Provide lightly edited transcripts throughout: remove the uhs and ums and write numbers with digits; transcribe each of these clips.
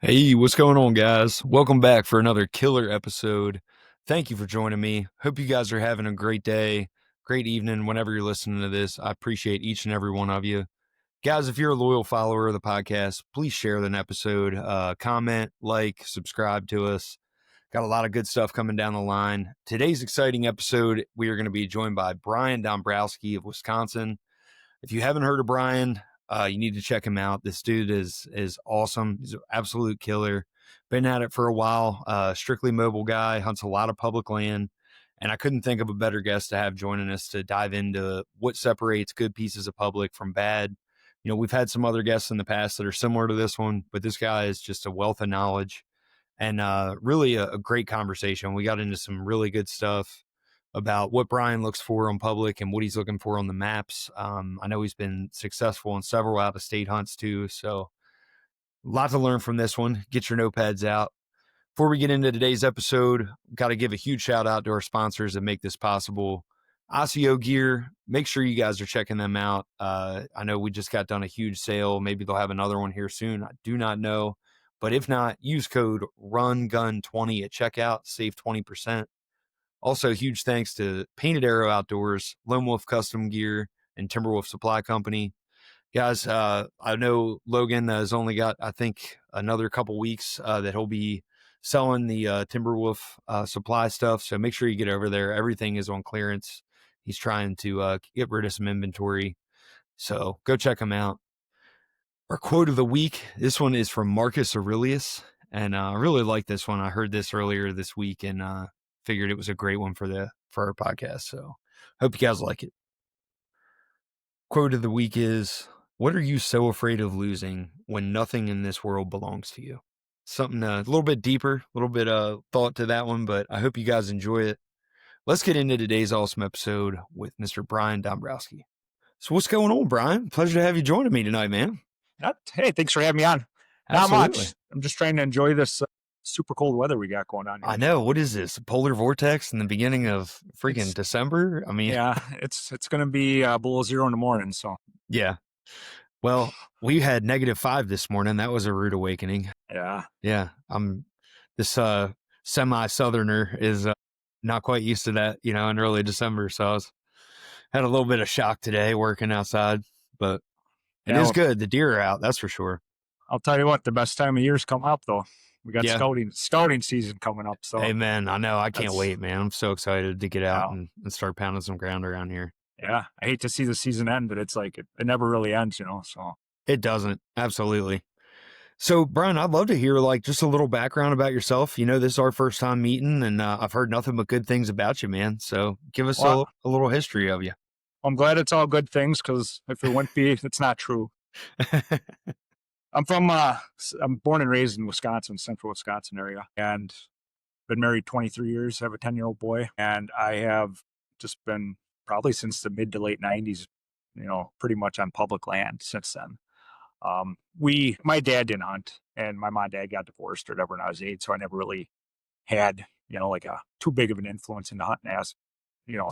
Hey, what's going on, guys? Welcome back for another killer episode. Thank you for joining me. Hope you guys are having a great day, great evening, whenever you're listening to this. I appreciate each and every one of you. Guys, if you're a loyal follower of the podcast, please share an episode, comment, like, subscribe to us. Got a lot of good stuff coming down the line. Today's exciting episode, we are going to be joined by Brian Dombrowski of Wisconsin. If you haven't heard of Brian, you need to check him out. This dude is awesome. He's an absolute killer. Been at it for a while. Strictly mobile guy, hunts a lot of public land. And I couldn't think of a better guest to have joining us to dive into what separates good pieces of public from bad. You know, we've had some other guests in the past that are similar to this one, but this guy is just a wealth of knowledge and really a great conversation. We got into some really good stuff about what Brian looks for on public and what he's looking for on the maps. I know he's been successful in several out of state hunts too. So a lot to learn from this one. Get your notepads out. Before we get into today's episode, got to give a huge shout out to our sponsors that make this possible. Osseo Gear, make sure you guys are checking them out. I know we just got done a huge sale. Maybe they'll have another one here soon. I do not know. But if not, use code RUNGUN20 at checkout, save 20%. Also, huge thanks to Painted Arrow Outdoors, Lone Wolf Custom Gear, and Timberwolf Supply Company. Guys, I know Logan has only got, I think, another couple weeks that he'll be selling the Timberwolf supply stuff. So make sure you get over there. Everything is on clearance. He's trying to get rid of some inventory. So go check him out. Our quote of the week, this one is from Marcus Aurelius. And I really like this one. I heard this earlier this week and figured it was a great one for our podcast. So hope you guys like it. Quote of the week is, what are you so afraid of losing when nothing in this world belongs to you? Something a little bit deeper, a little bit of thought to that one, but I hope you guys enjoy it. Let's get into today's awesome episode with Mr. Brian Dombrowski. So what's going on, Brian? Pleasure to have you joining me tonight, man. Hey, thanks for having me on. Not Absolutely. much. I'm just trying to enjoy this super cold weather we got going on here. I know. What is this? Polar vortex in the beginning of freaking December? I mean, yeah, it's going to be below zero in the morning. So yeah. Well, we had -5 this morning. That was a rude awakening. yeah. This semi-southerner is not quite used to that, you know, in early December. So had a little bit of shock today working outside, but it is good. The deer are out, that's for sure. I'll tell you what, the best time of year's come up though. We got scouting season coming up. So amen. I know. I can't wait, man. I'm so excited to get out and start pounding some ground around here. Yeah. I hate to see the season end, but it's like it never really ends, you know. So it doesn't. Absolutely. So, Brian, I'd love to hear like just a little background about yourself. You know, this is our first time meeting, and I've heard nothing but good things about you, man. So, give us a little history of you. I'm glad it's all good things, because if it wouldn't be, it's not true. I'm born and raised in Wisconsin, central Wisconsin area, and been married 23 years. I have a 10-year-old boy, and I have just been probably since the mid to late 90s, you know, pretty much on public land since then. My dad didn't hunt, and my mom and dad got divorced or whatever when I was 8, so I never really had, you know, like a too big of an influence in the hunting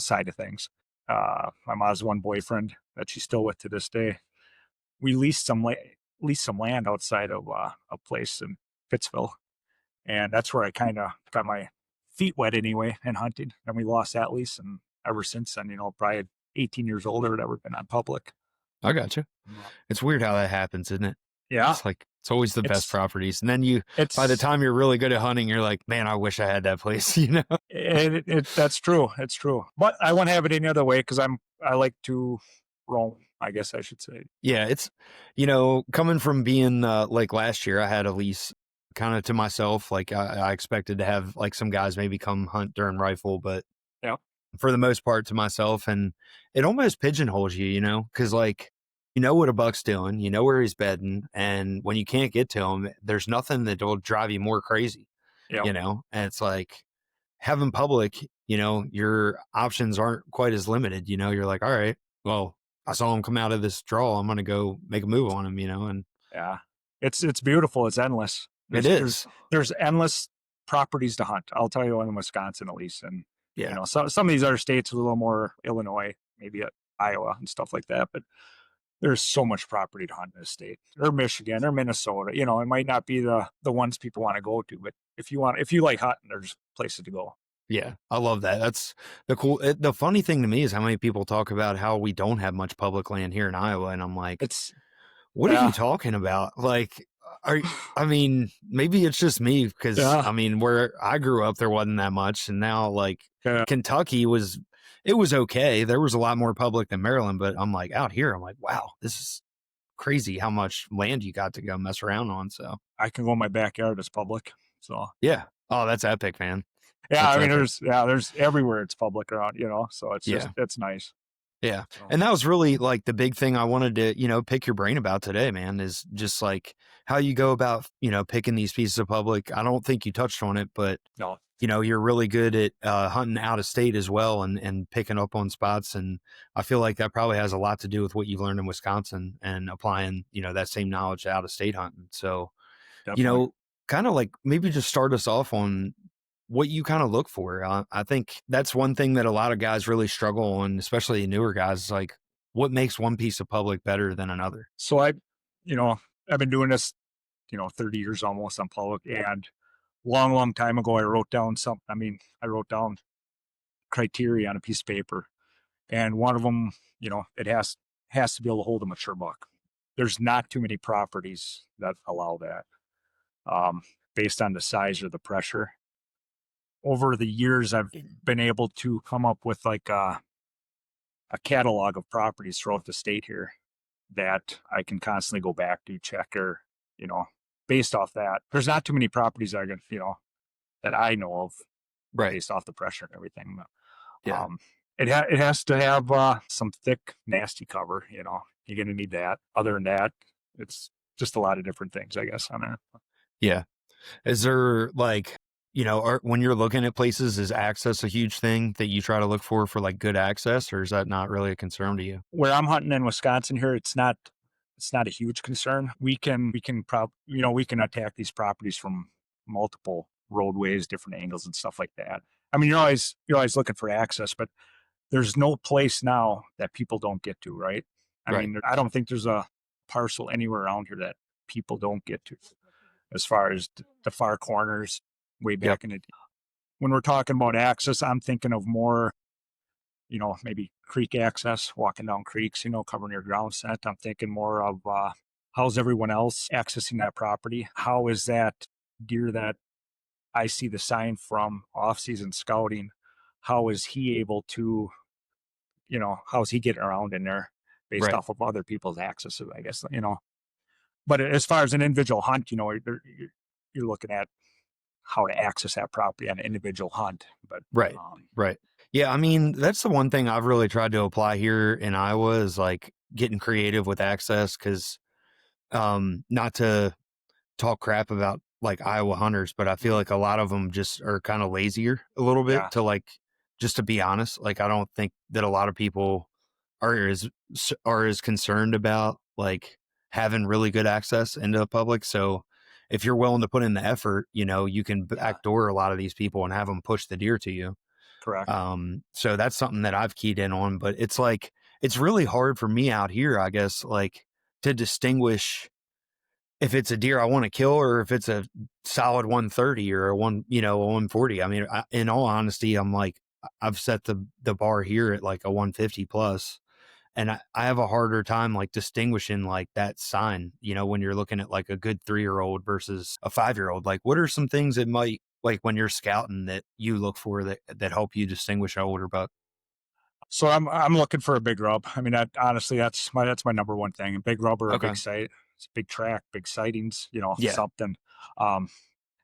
side of things. My mom's one boyfriend that she's still with to this day. We leased some land outside of a place in Pittsville, and that's where I kind of got my feet wet anyway in hunting. And we lost that lease, and ever since then, you know, probably 18 years old or whatever, been on public. I got you. It's weird how that happens, isn't it? Yeah. It's like, it's always the best properties. And then by the time you're really good at hunting, you're like, man, I wish I had that place, you know? That's true. It's true. But I wouldn't have it any other way, because I like to roam, I guess I should say. Yeah. It's, you know, coming from being like last year, I had a lease kind of to myself. Like I expected to have like some guys maybe come hunt during rifle, but yeah, for the most part to myself. And it almost pigeonholes you, you know, because like, you know what a buck's doing, you know where he's bedding, and when you can't get to him, there's nothing that will drive you more crazy, you know? And it's like having public, you know, your options aren't quite as limited, you know? You're like, all right, well, I saw him come out of this draw, I'm going to go make a move on him, you know? And yeah, it's beautiful. It's endless. There's endless properties to hunt. I'll tell you, in Wisconsin at least. And, you know, some of these other states, a little more Illinois, maybe Iowa and stuff like that, but there's so much property to hunt in this state, or Michigan or Minnesota. You know, it might not be the ones people want to go to, but if you like hunting, there's places to go. Yeah, I love that. That's the funny thing to me is how many people talk about how we don't have much public land here in Iowa, and I'm like, It's what are you yeah, talking about? Like, are I mean, maybe it's just me because yeah, I mean, where I grew up, there wasn't that much, and now like yeah. Kentucky was, it was okay. There was a lot more public than Maryland, but I'm like out here, I'm like, wow, this is crazy how much land you got to go mess around on. So I can go in my backyard. It's public. So yeah, oh, that's epic, man. yeah, That's I mean, epic. there's everywhere it's public around, you know. So Yeah. it's nice. Yeah. So And that was really like the big thing I wanted to, pick your brain about today, man, is just like how you go about, picking these pieces of public. I don't think you touched on it, but no, you're really good at hunting out of state as well and picking up on spots. And I feel like that probably has a lot to do with what you've learned in Wisconsin and applying, that same knowledge to out of state hunting. So, you definitely. know, kind of like maybe just start us off on what you kind of look for. I think that's one thing that a lot of guys really struggle on, especially newer guys, is like what makes one piece of public better than another. So you know, I've been doing this, 30 years almost on public, and long time ago, I wrote down something. I mean, I wrote down criteria on a piece of paper, and one of them, it has to be able to hold a mature buck. There's not too many properties that allow that, um, based on the size or the pressure. Over the years, I've been able to come up with like a catalog of properties throughout the state here that I can constantly go back to check or, you know, based off that. There's not too many properties that are going to, that I know of Right. based off the pressure and everything. Yeah. Um, it has to have some thick, nasty cover. You're going to need that. Other than that, it's just a lot of different things, I guess, on there. Yeah. Is there like, when you're looking at places, is access a huge thing that you try to look for like good access, or is that not really a concern to you? Where I'm hunting in Wisconsin here, it's not a huge concern. We can attack these properties from multiple roadways, different angles and stuff like that. I mean, you're always looking for access, but there's no place now that people don't get to, right? I Right. mean, I don't think there's a parcel anywhere around here that people don't get to, as far as the far corners way Yep. back in the. When we're talking about access, I'm thinking of more, maybe creek access, walking down creeks, covering your ground scent. I'm thinking more of how's everyone else accessing that property? How is that deer that I see the sign from off-season scouting? How is he able to, how's he getting around in there based Right. off of other people's accesses, I guess. But as far as an individual hunt, you're looking at how to access that property on an individual hunt. But Right. Right. Yeah. I mean, that's the one thing I've really tried to apply here in Iowa is like getting creative with access. Cause, not to talk crap about like Iowa hunters, but I feel like a lot of them just are kind of lazier a little bit yeah, to like, just to be honest. Like, I don't think that a lot of people are as concerned about like having really good access into the public. So if you're willing to put in the effort, you can yeah, backdoor a lot of these people and have them push the deer to you. correct. So that's something that I've keyed in on, but it's like, it's really hard for me out here, I guess, like to distinguish if it's a deer I want to kill or if it's a solid 130 or a 140. I mean, in all honesty, I'm like, I've set the bar here at like a 150 plus, and I have a harder time like distinguishing like that sign, when you're looking at like a good 3-year-old versus a 5-year-old. Like, what are some things that might, like when you're scouting, that you look for that help you distinguish an older buck? So I'm looking for a big rub. I mean, honestly, that's my number one thing. A big rub or a Okay. big sight, it's a big track, big sightings. Yeah. Something. Um,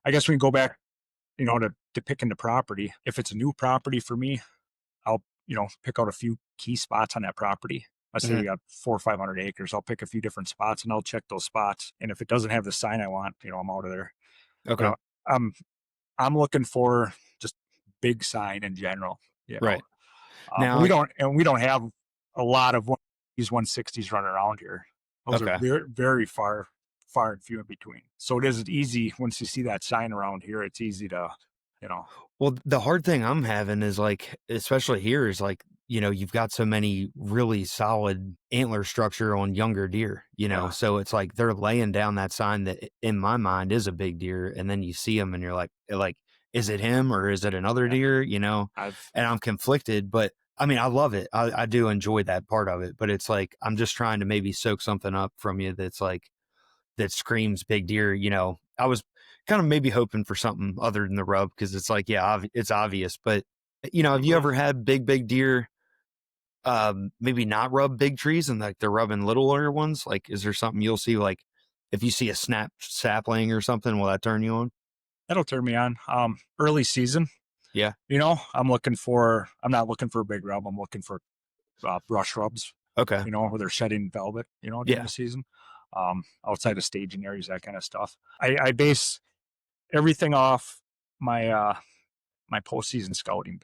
I guess we can go back, to picking the property. If it's a new property for me, I'll pick out a few key spots on that property. Let's say Hmm. we got 400 or 500 acres. I'll pick a few different spots and I'll check those spots. And if it doesn't have the sign I want, I'm out of there. But Okay. I'm I'm looking for just big sign in general. You know, Right. Now. we don't have a lot of these 160s running around here. Those are Okay. very, very far and few in between. So it isn't easy once you see that sign around here. It's easy to, you know, Well, the hard thing I'm having is like, especially here, is like you've got so many really solid antler structure on younger deer, Yeah. so it's like they're laying down that sign that in my mind is a big deer. And then you see them and you're like, is it him or is it another Yeah. deer, I've and I'm conflicted, but I mean, I love it. I do enjoy that part of it, but it's like, I'm just trying to maybe soak something up from you that's like, that screams big deer. I was kind of maybe hoping for something other than the rub, because it's like, yeah, it's obvious, but have you ever had big deer maybe not rub big trees and like they're rubbing littler ones? Like, is there something you'll see, like if you see a sapling or something, will that turn you on? That'll turn me on. Early season, Yeah. I'm not looking for a big rub. I'm looking for brush rubs, Okay. where they're shedding velvet, during Yeah. the season. Outside of staging areas, that kind of stuff. I base everything off my postseason scouting.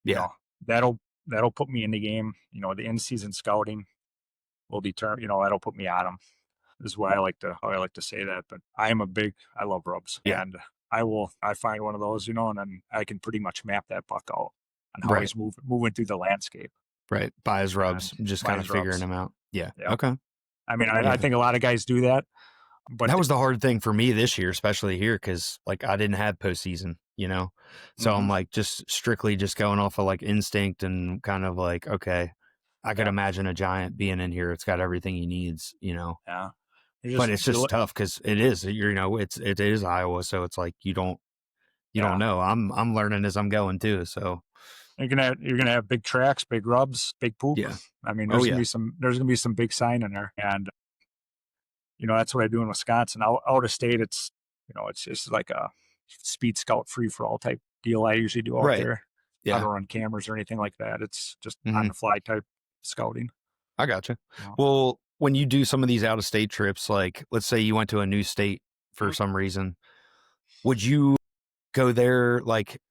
You Yeah. know, that'll put me in the game. The in season scouting will determine. That'll put me on them. Is what how I like to say that. But I love rubs, Yeah. and I find one of those, and then I can pretty much map that buck out on how Right. he's moving through the landscape Right. Buy his rubs, and just by kind of his figuring rubs. them out. Yeah. Yeah. Okay. I mean, I Yeah. think a lot of guys do that, but That was the hard thing for me this year, especially here, because like I didn't have postseason, so I'm mhm, like just strictly just going off of like instinct and kind of like, okay, I could yeah, imagine a giant being in here. It's got everything he needs, yeah. but it's just tough because it is, it is Iowa, so it's like you don't yeah. know. I'm learning as I'm going too, so You're gonna have big tracks, big rubs, big poop. yeah. I mean, Oh yeah. there's gonna be some big sign in there, and that's what I do in Wisconsin. Out of state, it's just like a speed scout free for all type deal. I usually do out Right. there. I Yeah. don't run cameras or anything like that. It's just on Hmm. the fly type scouting. I gotcha. You know? Well, when you do some of these out of state trips, like let's say you went to a new state for Mhm. some reason, would you go there like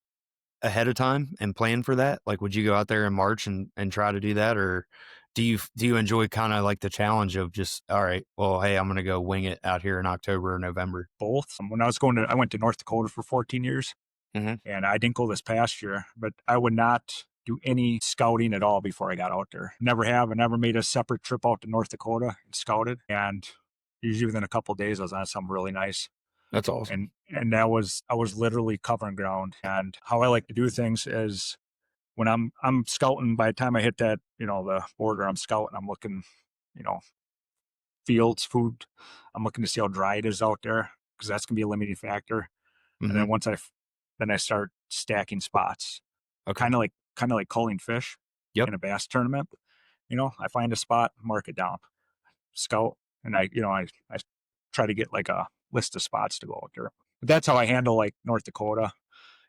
ahead of time and plan for that? Like, would you go out there in March and try to do that? Or do you enjoy kind of like the challenge of just, all right, well, hey, I'm going to go wing it out here in October or November? Both. I went to North Dakota for 14 years, Hmm. and I didn't go this past year, but I would not do any scouting at all before I got out there. Never have. I never made a separate trip out to North Dakota and scouted. And usually within a couple of days, I was on something really nice. That's awesome. And I was literally covering ground. And how I like to do things is when I'm scouting, by the time I hit that, the border, I'm scouting, I'm looking, you know, fields, food. I'm looking to see how dry it is out there, because that's gonna be a limiting factor. And Hmm. then then I start stacking spots, Okay. kind of like culling fish Yep. in a bass tournament. I find a spot, mark it down, scout, and I try to get like a list of spots to go out there. But that's how I handle like North Dakota.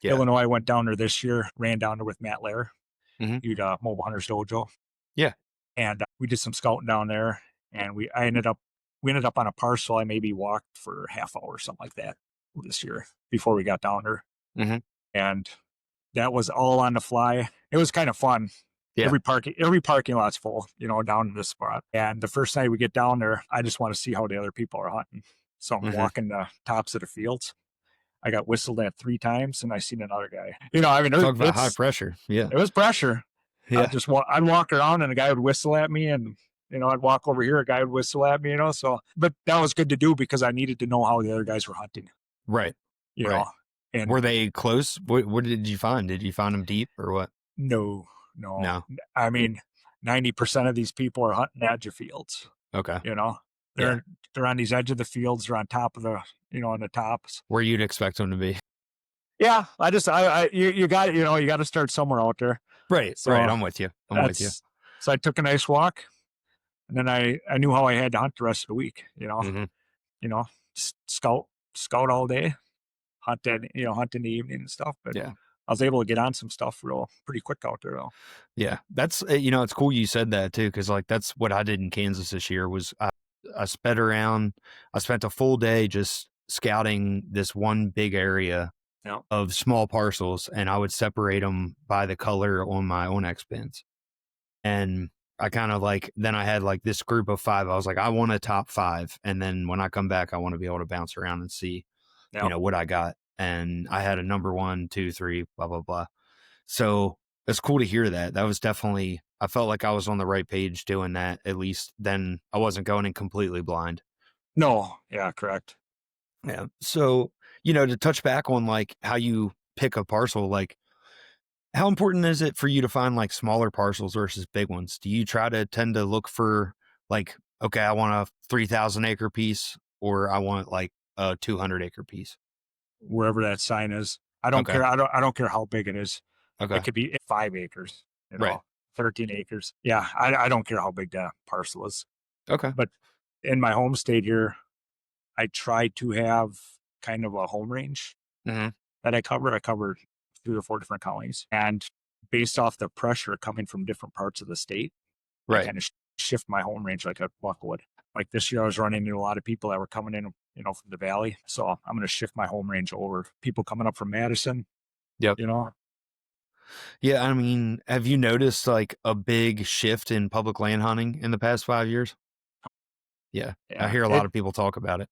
Yeah. Illinois, I went down there this year, ran down there with Matt Lair, Hmm. he'd Mobile Hunters Dojo, Yeah. and we did some scouting down there, and we ended up on a parcel. I maybe walked for a half hour or something like that this year before we got down there, Hmm. and that was all on the fly. It was kind of fun. Yeah. Every parking lot's full, down in this spot. And the first night we get down there, I just want to see how the other people are hunting. So I'm Hmm. walking the tops of the fields. I got whistled at 3 times, and I seen another guy. I mean, Talk about high pressure. Yeah. it was pressure. Yeah. I'd walk around, and a guy would whistle at me, and I'd walk over here, a guy would whistle at me, so, but that was good to do because I needed to know how the other guys were hunting, Right. you Right. know, and Were they close? What did you find? Did you find them deep or what? no, no, No. I mean, 90% of these people are hunting edge of fields, Okay. you know, Yeah. they're on these edge of the fields, they're on top of on the tops. Where you'd expect them to be. Yeah. You got, you got to start somewhere out there. Right. Right. So I'm with you. I'm with you. that's, so I took a nice walk, and then I knew how I had to hunt the rest of the week, Hmm. you know, scout all day, hunt in the evening and stuff. But Yeah. I was able to get on some stuff pretty quick out there though. Yeah. That's, it's cool you said that too. Cause like that's what I did in Kansas this year was I sped around. I spent a full day just scouting this one big area Yeah. of small parcels, and I would separate them by the color on my Onyx pins. And I kind of like, then I had like this group of 5. I was like, I want a top 5. And then when I come back, I want to be able to bounce around and see, Yeah. what I got. And I had a number 1, 2, 3, blah, blah, blah. So It's cool to hear that. That was definitely, I felt like I was on the right page doing that. At least then I wasn't going in completely blind. No, yeah, correct. Yeah. So, to touch back on like how you pick a parcel, like how important is it for you to find like smaller parcels versus big ones? Do you try to tend to look for like, okay, I want a 3,000 acre piece or I want like a 200 acre piece? Wherever that sign is, I don't Okay. care. I don't care how big it is. It Okay. could be 5 acres, Right. 13 acres. Yeah, I don't care how big that parcel is. Okay. But in my home state here, I try to have kind of a home range Hmm. that I cover. I cover 3 or 4 different counties, and based off the pressure coming from different parts of the state, I Right. kind of shift my home range like a buck would. Like this year, I was running into a lot of people that were coming in, from the valley. So I'm going to shift my home range over. People coming up from Madison, Yep. you know. Yeah. I mean, have you noticed like a big shift in public land hunting in the past 5 years? Yeah. I Yeah, hear a lot of people talk about it.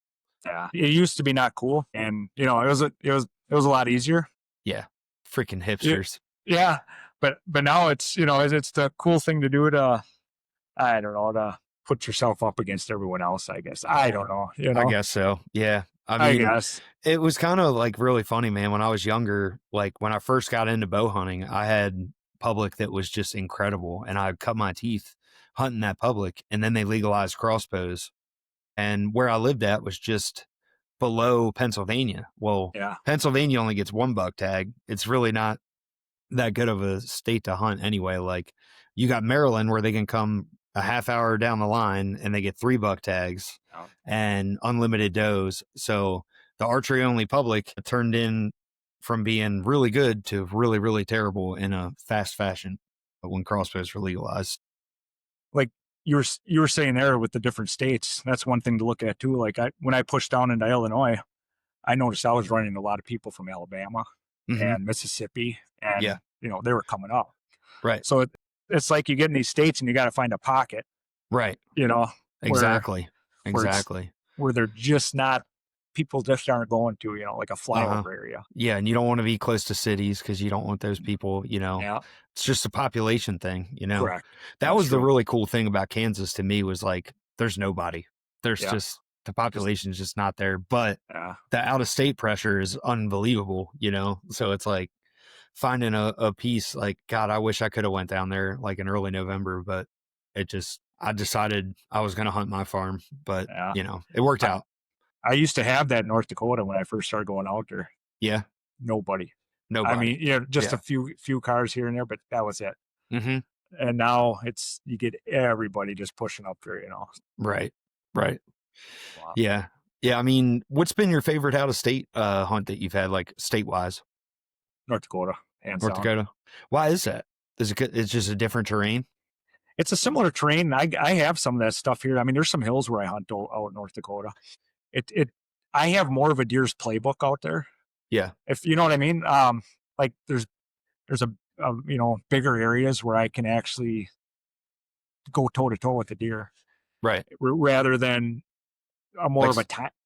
it used to be not cool, and it was a lot easier. Yeah. Freaking It, hipsters. yeah, but now it's the cool thing to do to, I don't know, to put yourself up against everyone else. I guess I don't know. I guess so. Yeah. I I mean, guess. it was kind of like really funny, man. When I was younger, like when I first got into bow hunting, I had public that was just incredible. And I cut my teeth hunting that public. And then they legalized crossbows. And where I lived at was just below Pennsylvania. Well, Yeah. Pennsylvania only gets one buck tag. It's really not that good of a state to hunt anyway. Like you got Maryland where they can come a half hour down the line and they get 3 buck tags Oh, and unlimited does. So the archery only public turned in from being really good to really, really terrible in a fast fashion when crossbows were legalized. like you were saying there with the different states, that's one thing to look at too. Like when I pushed down into Illinois, I noticed I was running a lot of people from Alabama Hmm. and Mississippi, Yeah. and they were coming up. Right. So it's like you get in these states and you got to find a pocket, Right. you know, where Exactly. where it's Exactly. where they're just not, people just aren't going to, like a Uh-huh. flyover area. Yeah, and you don't want to be close to cities because you don't want those Mm. people, Yeah, it's just a population thing. correct. That That's was the true. really cool thing about Kansas to me was like, there's nobody. There's Yeah, just, the just population's just not there. But yeah, the out of state pressure is unbelievable. So it's like finding a piece like, God, I wish I could have went down there like in early November, but I decided I was going to hunt my farm, but yeah. it worked I, out. I used to have that in North Dakota when I first started going out there. Yeah. Nobody. I Nobody. mean, just a Yeah. few cars here and there, but that was it. Hmm. And now you get everybody just pushing up there. Right. Right. Wow. Yeah. Yeah. I mean, what's been your favorite out of state hunt that you've had, like state wise? North Dakota, hands North down. Dakota. Why is that? It's just a different terrain? It's a similar terrain. I have some of that stuff here. I mean, there's some hills where I hunt out in North Dakota. It I have more of a deer's playbook out there, Yeah. if you know what I mean. Like there's bigger areas where I can actually go toe to toe with the deer, Right. rather than a Like,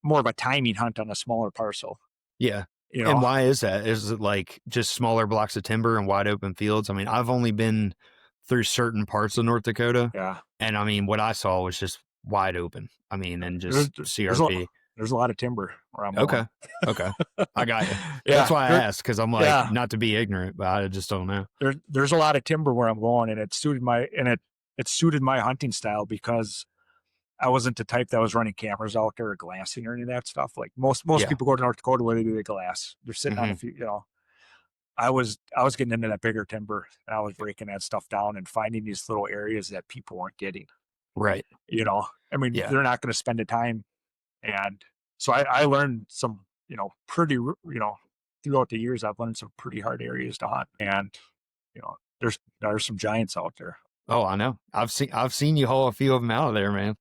more of a timing hunt on a smaller parcel. yeah. You And know, why is that? Is it like just smaller blocks of timber and wide open fields? I mean, I've only been through certain parts of North Dakota. yeah. And I mean, what I saw was just wide open. I mean, and There's just there's a CRP. there's a lot of timber where I'm going. Okay. Okay. I got you. That's Yeah, why I asked, because I'm like, yeah. not to be ignorant, but I just don't know. There's a lot of timber where I'm going, and it suited my hunting style because I wasn't the type that was running cameras out there or glassing or any of that stuff. Like most Yeah. people go to North Dakota where they do the glass. They're sitting on Hmm. a few. I was getting into that bigger timber, and I was breaking that stuff down and finding these little areas that people weren't getting. Right. I mean, Yeah. they're not going to spend the time, and so I learned some, pretty, throughout the years, I've learned some pretty hard areas to hunt, and there's some giants out there. Oh, I know. I've seen you haul a few of them out of there, man.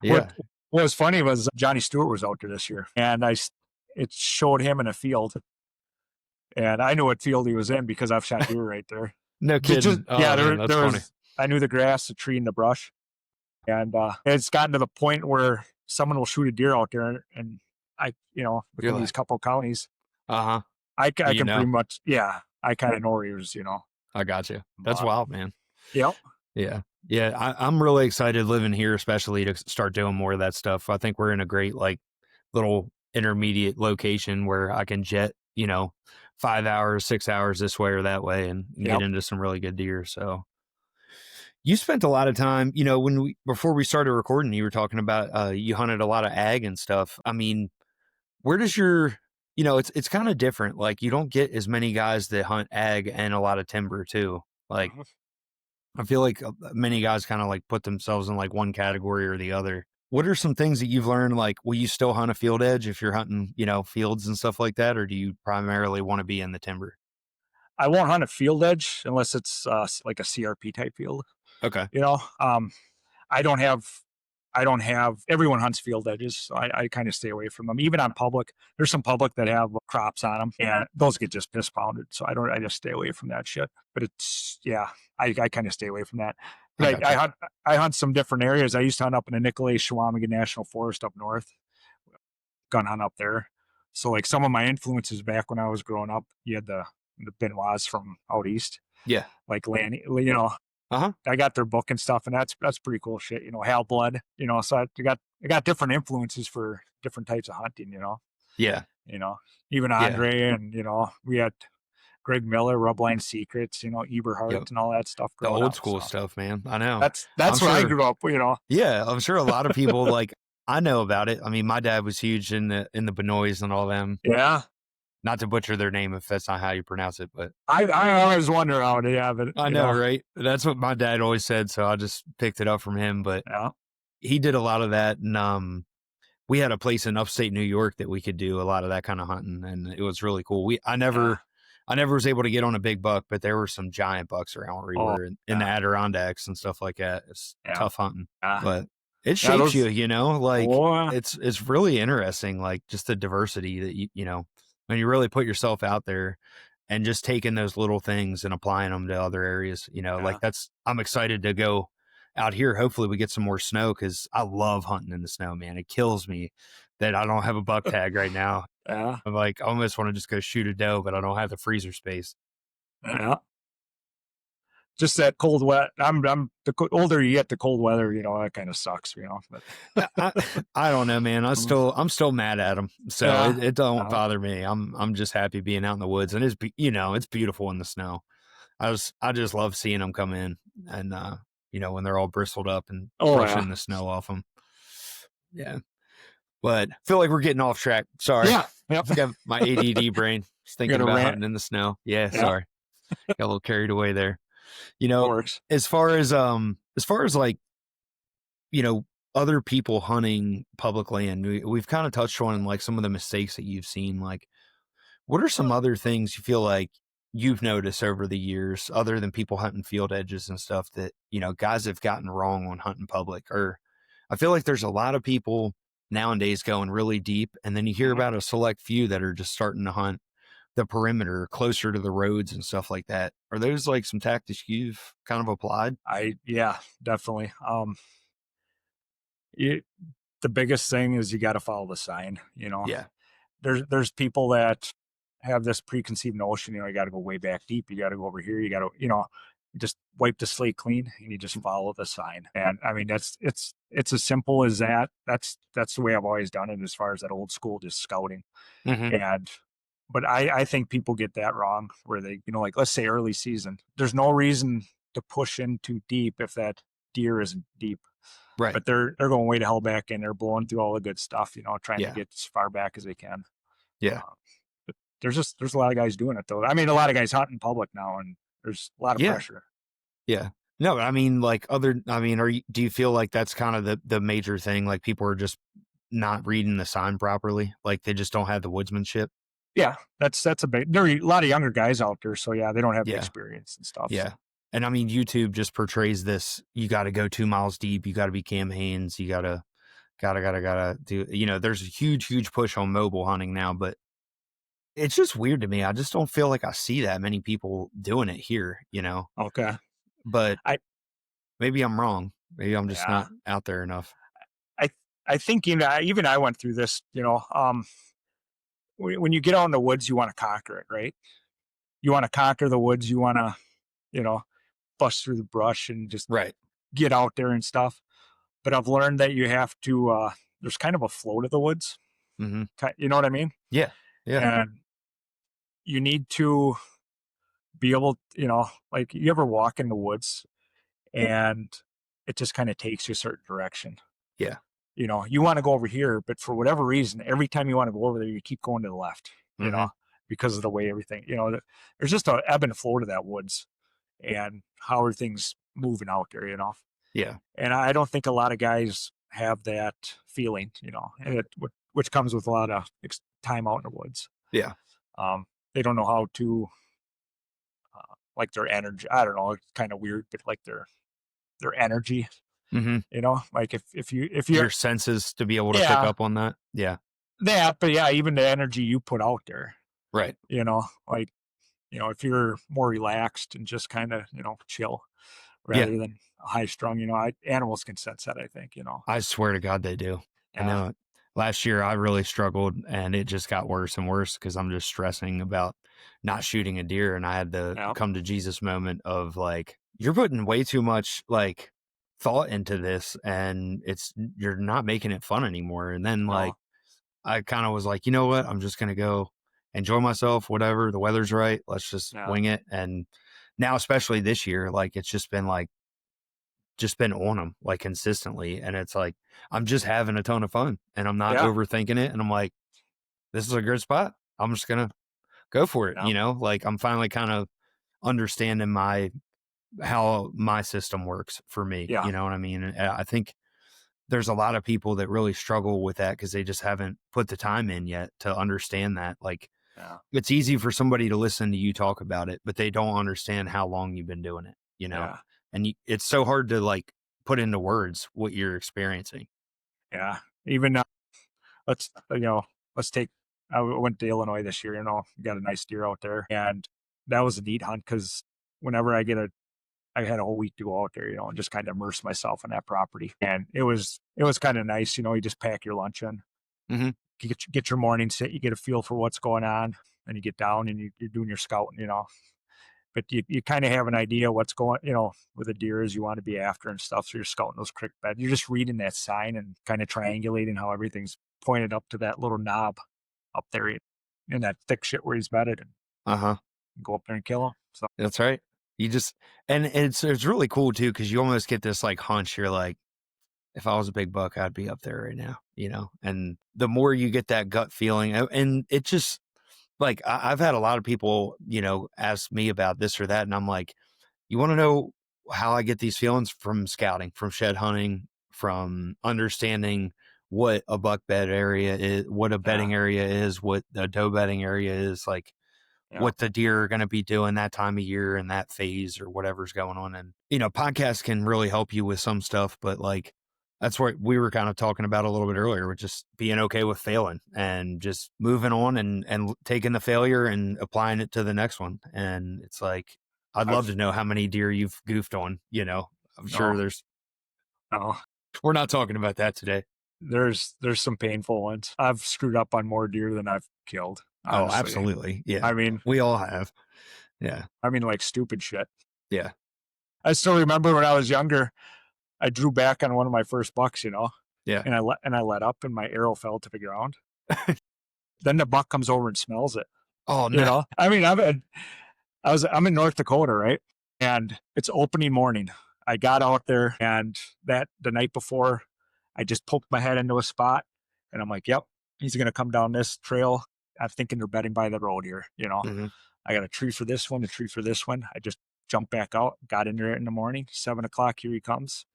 What Yeah. what was funny was Johnny Stewart was out there this year, and it showed him in a field, and I knew what field he was in because I've shot deer right there. No Just kidding. yeah, Oh man, that's there funny. was, I knew the grass, the tree, and the brush, and it's gotten to the point where someone will shoot a deer out there, and You're within these like, couple counties, uh-huh. I You can pretty know. much, yeah, I kind of know where he was. I got you. That's But wild, man. yep. Yeah. Yeah. I'm really excited living here, especially to start doing more of that stuff. I think we're in a great, like, little intermediate location where I can jet, 5 hours, 6 hours this way or that way and get Yep. into some really good deer. So you spent a lot of time, before we started recording, you were talking about you hunted a lot of ag and stuff. I mean, where does your it's kind of different. Like you don't get as many guys that hunt ag and a lot of timber too. Like Mhm. I feel like many guys kind of like put themselves in like one category or the other. What are some things that you've learned? Like, will you still hunt a field edge if you're hunting, fields and stuff like that? Or do you primarily want to be in the timber? I won't hunt a field edge unless it's like a CRP type field. Okay. You know, I don't have I don't have everyone hunts field edges, so I kind of stay away from them. Even on public, there's some public that have crops on them, and those get just piss pounded. So I just stay away from that shit. But it's yeah, I kind of stay away from that. I But got you. I hunt some different areas. I used to hunt up in the Nicolay Chequamegon National Forest up north, gun hunt up there. So like some of my influences back when I was growing up, you had the Benoits from out east, Yeah. like Lanny, you know, Uh huh. I got their book and stuff, and that's pretty cool shit. You know, Hal Blood. You know, so I got different influences for different types of hunting. Yeah. You know, even Yeah. Andre, and we had Greg Miller, Rubline Secrets. Yep. Eberhart and all that stuff The growing old up. school So stuff, man. I know. I'm that's where I sure. grew up. Yeah, I'm sure a lot of people like I know about it. I mean, my dad was huge in the Benoits and all them. Yeah. Not to butcher their name if that's not how you pronounce it, but I always wonder how they have it. I know, right? That's what my dad always said, so I just picked it up from him. But Yeah. he did a lot of that, and we had a place in upstate New York that we could do a lot of that kind of hunting, and it was really cool. Yeah. I never was able to get on a big buck, but there were some giant bucks around where we Oh, were in the yeah. Adirondacks and stuff like that. It's Yeah. tough hunting, Yeah. but it Yeah. shapes you, Those. like Oh, it's really interesting, like just the diversity that when you really put yourself out there and just taking those little things and applying them to other areas, like yeah. I'm excited to go out here. Hopefully we get some more snow because I love hunting in the snow, man. It kills me that I don't have a buck tag right now. Yeah. I'm like, I almost want to just go shoot a doe, but I don't have the freezer space. Yeah. Just that cold wet. Older you get, the cold weather, that kind of sucks, But I, I don't know, man. I'm still mad at them, so yeah, it don't uh, bother me. I'm just happy being out in the woods, and it's beautiful in the snow. I just love seeing them come in, and when they're all bristled up and oh yeah, brushing the snow off them. Yeah, but I feel like we're getting off track. Sorry, yeah, yep. I got my ADD brain just You thinking got a about rant. hunting in the snow. Yeah, Yeah, sorry, got a little carried away there. You that know, works. as far as like you know, other people hunting public land, we've kind of touched on like some of the mistakes that you've seen. Like, what are some other things you feel like you've noticed over the years, other than people hunting field edges and stuff that, guys have gotten wrong on hunting public? Or I feel like there's a lot of people nowadays going really deep, and then you hear Mhm. about a select few that are just starting to hunt the perimeter closer to the roads and stuff like that. Are those like some tactics you've kind of applied? Yeah, definitely. You, the biggest thing is you got to follow the sign. Yeah. There's people that have this preconceived notion. You got to go way back deep. You got to go over here. You got to, just wipe the slate clean and you just follow the sign. And I mean, it's as simple as that. That's the way I've always done it as far as that old school, just scouting. Mm-hmm. And, but I think people get that wrong where they, like let's say early season, there's no reason to push in too deep if that deer isn't deep, Right. but they're going way to hell back in. They're blowing through all the good stuff, trying to Yeah. get as far back as they can. Yeah. Uh, but there's a lot of guys doing it though. I mean, a lot of guys hunting public now, and there's a lot of Yeah. pressure. Yeah. No, but I mean, do you feel like that's kind of the major thing? Like people are just not reading the sign properly. Like they just don't have the woodsmanship. Yeah, that's a big. There are a lot of younger guys out there, so yeah, they don't have the Yeah. experience and stuff. Yeah. So And I mean, YouTube just portrays this. You got to go 2 miles deep. You got to be Cam Hanes. You gotta do, there's a huge push on mobile hunting now, but it's just weird to me. I just don't feel like I see that many people doing it here. okay, But I maybe I'm wrong. Maybe I'm just yeah, not out there enough. I I think even I went through this. When you get out in the woods, you want to conquer it, right? You want to conquer the woods. You want to bust through the brush and just Right. get out there and stuff. But I've learned that you have to, there's kind of a flow to the woods. Mm-hmm. You know what I mean? Yeah. Yeah. And you need to be able, like you ever walk in the woods and it just kind of takes you a certain direction. Yeah. You want to go over here, but for whatever reason, every time you want to go over there, you keep going to the left, Mm-hmm. because of the way everything, there's just a ebb and flow to that woods and how are things moving out there. Yeah. And I don't think a lot of guys have that feeling, and which comes with a lot of time out in the woods. Yeah. Um, they don't know how to, like their energy. I don't know. It's kind of weird, but like their energy, Mm-hmm. like if Your you're, senses to be able to pick yeah, up on that. Yeah. but yeah, even the energy you put out there, Right. like, if you're more relaxed and just kind of, chill Yeah. rather than high strung, animals can sense that, I think. I swear to God they do. I Yeah. know it. Last year I really struggled and it just got worse and worse because I'm just stressing about not shooting a deer. And I had the Yeah. come to Jesus moment of like, you're putting way too much like thought into this and you're not making it fun anymore. And then like, No. I kind of was like, you know what? I'm just going to go enjoy myself, whatever. The weather's right. Let's just Yeah. wing it. And now, especially this year, like it's just been on them like consistently. And it's like, I'm just having a ton of fun and I'm not Yeah. overthinking it. And I'm like, this is a good spot. I'm just going to go for it. Yeah. Like I'm finally kind of understanding how my system works for me. Yeah. You know what I mean? And I think there's a lot of people that really struggle with that because they just haven't put the time in yet to understand that. Like, Yeah. it's easy for somebody to listen to you talk about it, but they don't understand how long you've been doing it. Yeah. And it's so hard to like put into words what you're experiencing. Yeah. Even let's you know let's take. I went to Illinois this year. Got a nice deer out there, and that was a neat hunt because whenever I had a whole week to go out there, and just kind of immerse myself in that property, and it was kind of nice. You just pack your lunch in, Mm-hmm. get your morning sit, you get a feel for what's going on, and you get down and you're doing your scouting. But you kind of have an idea what's going, with the deers you want to be after and stuff. So you're scouting those creek beds. You're just reading that sign and kind of triangulating how everything's pointed up to that little knob up there in that thick shit where he's bedded, and Uh-huh. go up there and kill him. So That's right. You just, and it's really cool too, because you almost get this like hunch. You're like, if I was a big buck, I'd be up there right now. And the more you get that gut feeling, and it just, like, I've had a lot of people, ask me about this or that. And I'm like, you want to know how I get these feelings? From scouting, from shed hunting, from understanding what a buck bed area is, what a bedding area is, what the doe bedding area is, like what the deer are going to be doing that time of year and that phase or whatever's going on. And, podcasts can really help you with some stuff, but like, that's what we were kind of talking about a little bit earlier, with just being okay with failing and just moving on and taking the failure and applying it to the next one. And it's like, I'd love I've to know how many deer you've goofed on, I'm sure no, no. we're not talking about that today. There's some painful ones. I've screwed up on more deer than I've killed. Oh, Honestly. absolutely. Yeah. I mean, we all have. Yeah. like stupid shit. Yeah. I still remember when I was younger, I drew back on one of my first bucks, Yeah. and I let up, and my arrow fell to the ground. Then the buck comes over and smells it. Oh no. I mean, I'm in North Dakota, right? And it's opening morning. I got out there, and the night before, I just poked my head into a spot, and I'm like, yep, he's gonna come down this trail. I'm thinking they're bedding by the road here. Mhm. I got a tree for this one, a tree for this one. I just jumped back out, got in there in the morning, 7 o'clock. Here he comes.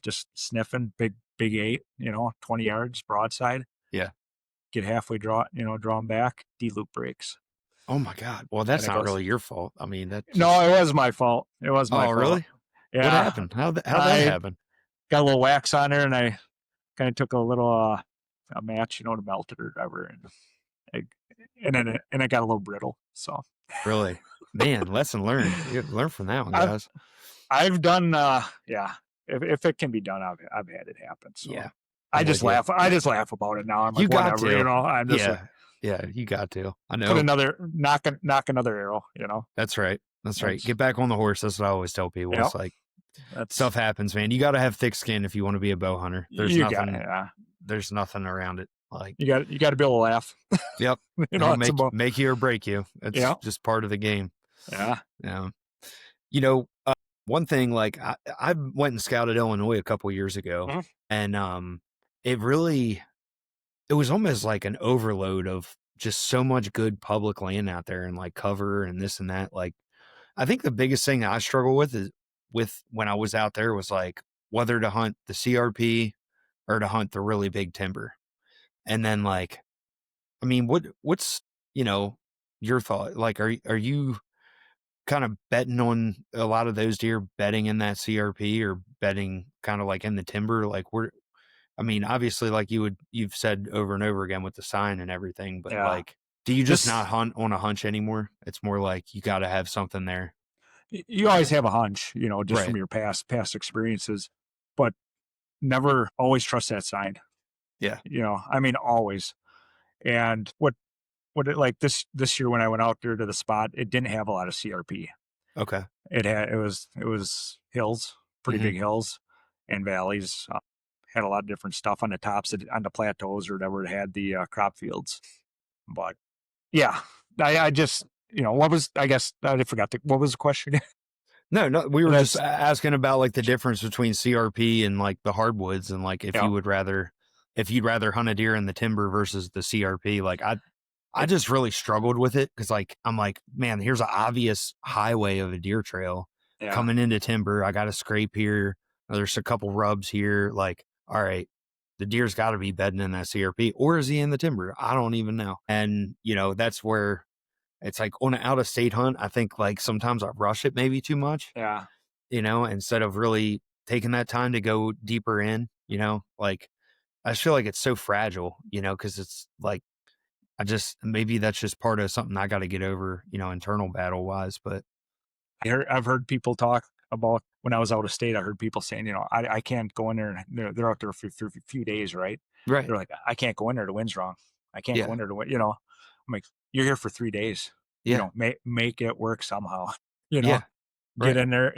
Just sniffing, big 8. 20 yards broadside. Yeah. Get halfway, draw him back. D-loop breaks. Oh my God. Well, that's And it not goes, really your fault. I mean, that just... no, it was my fault. It was my Oh, fault. really? Yeah. What happened? How'd that I happen? got a little wax on there, and I kind of took a little a match, to melt it or whatever, and it got a little brittle. So Really? Man, lesson learned. You learn from that one, guys. I've done, yeah. If it can be done, I've had it happen. So Yeah. I just laugh. I just laugh about it now. I'm like, You got whatever, to. I'm just Yeah. Yeah, you got to. I know. knock another arrow. That's right. That's right. That's Get back on the horse. That's what I always tell people. yeah. It's like That's stuff happens, man. You got to have thick skin if you want to be a bow hunter. There's you got nothing. yeah. There's nothing around it. Like, You got to be able to laugh. yep, You know, it'll it's about make you or break you. It's yeah, just part of the game. yeah, Yeah. You know, one thing, like I went and scouted Illinois a couple years ago, mhm, and it really, it was almost like an overload of just so much good public land out there and like cover and this and that. Like, I think the biggest thing I struggle with is with when I was out there was like whether to hunt the CRP or to hunt the really big timber. And then like, I mean, what's, you know, your thought? Like, are you kind of betting on a lot of those deer betting in that CRP or betting kind of like in the timber? Like I mean, obviously like you've said over and over again with the sign and everything, but yeah. like, do you just This not hunt on a hunch anymore? It's more like you got to have something there. you always have a hunch, just from Right. your past experiences, but never always trust that sign. Yeah. I mean always. And what it like this year when I went out there to the spot, it didn't have a lot of CRP. Okay. It was hills, pretty Hmm. big hills and valleys. Had a lot of different stuff on the tops, on the plateaus or whatever. It had the crop fields, but yeah, I just what was I guess I forgot what was the question. No, no, we were just That's asking about like the difference between CRP and like the hardwoods and like if yeah, if you'd rather hunt a deer in the timber versus the CRP. Like I it, just really struggled with it because like I'm like, man, here's an obvious highway of a deer trail yeah, coming into timber. I got a scrape here. There's a couple rubs here. Like, all right, the deer's got to be bedding in that CRP, or is he in the timber? I don't even know. And that's where it's like on an out of state hunt. I think like sometimes I rush it maybe too much. yeah. Instead of really taking that time to go deeper in. Like I just feel like it's so fragile. Because it's like maybe that's just part of something I got to get over, internal battle wise. But I've heard people talk about when I was out of state. I heard people saying, I can't go in there, and they're out there for a few days, right? right, They're like, I can't go in there. The wind's wrong. I can't go yeah, in there to win. I'm like, you're here for 3 days. yeah, Make it work somehow. yeah, Get right, in there.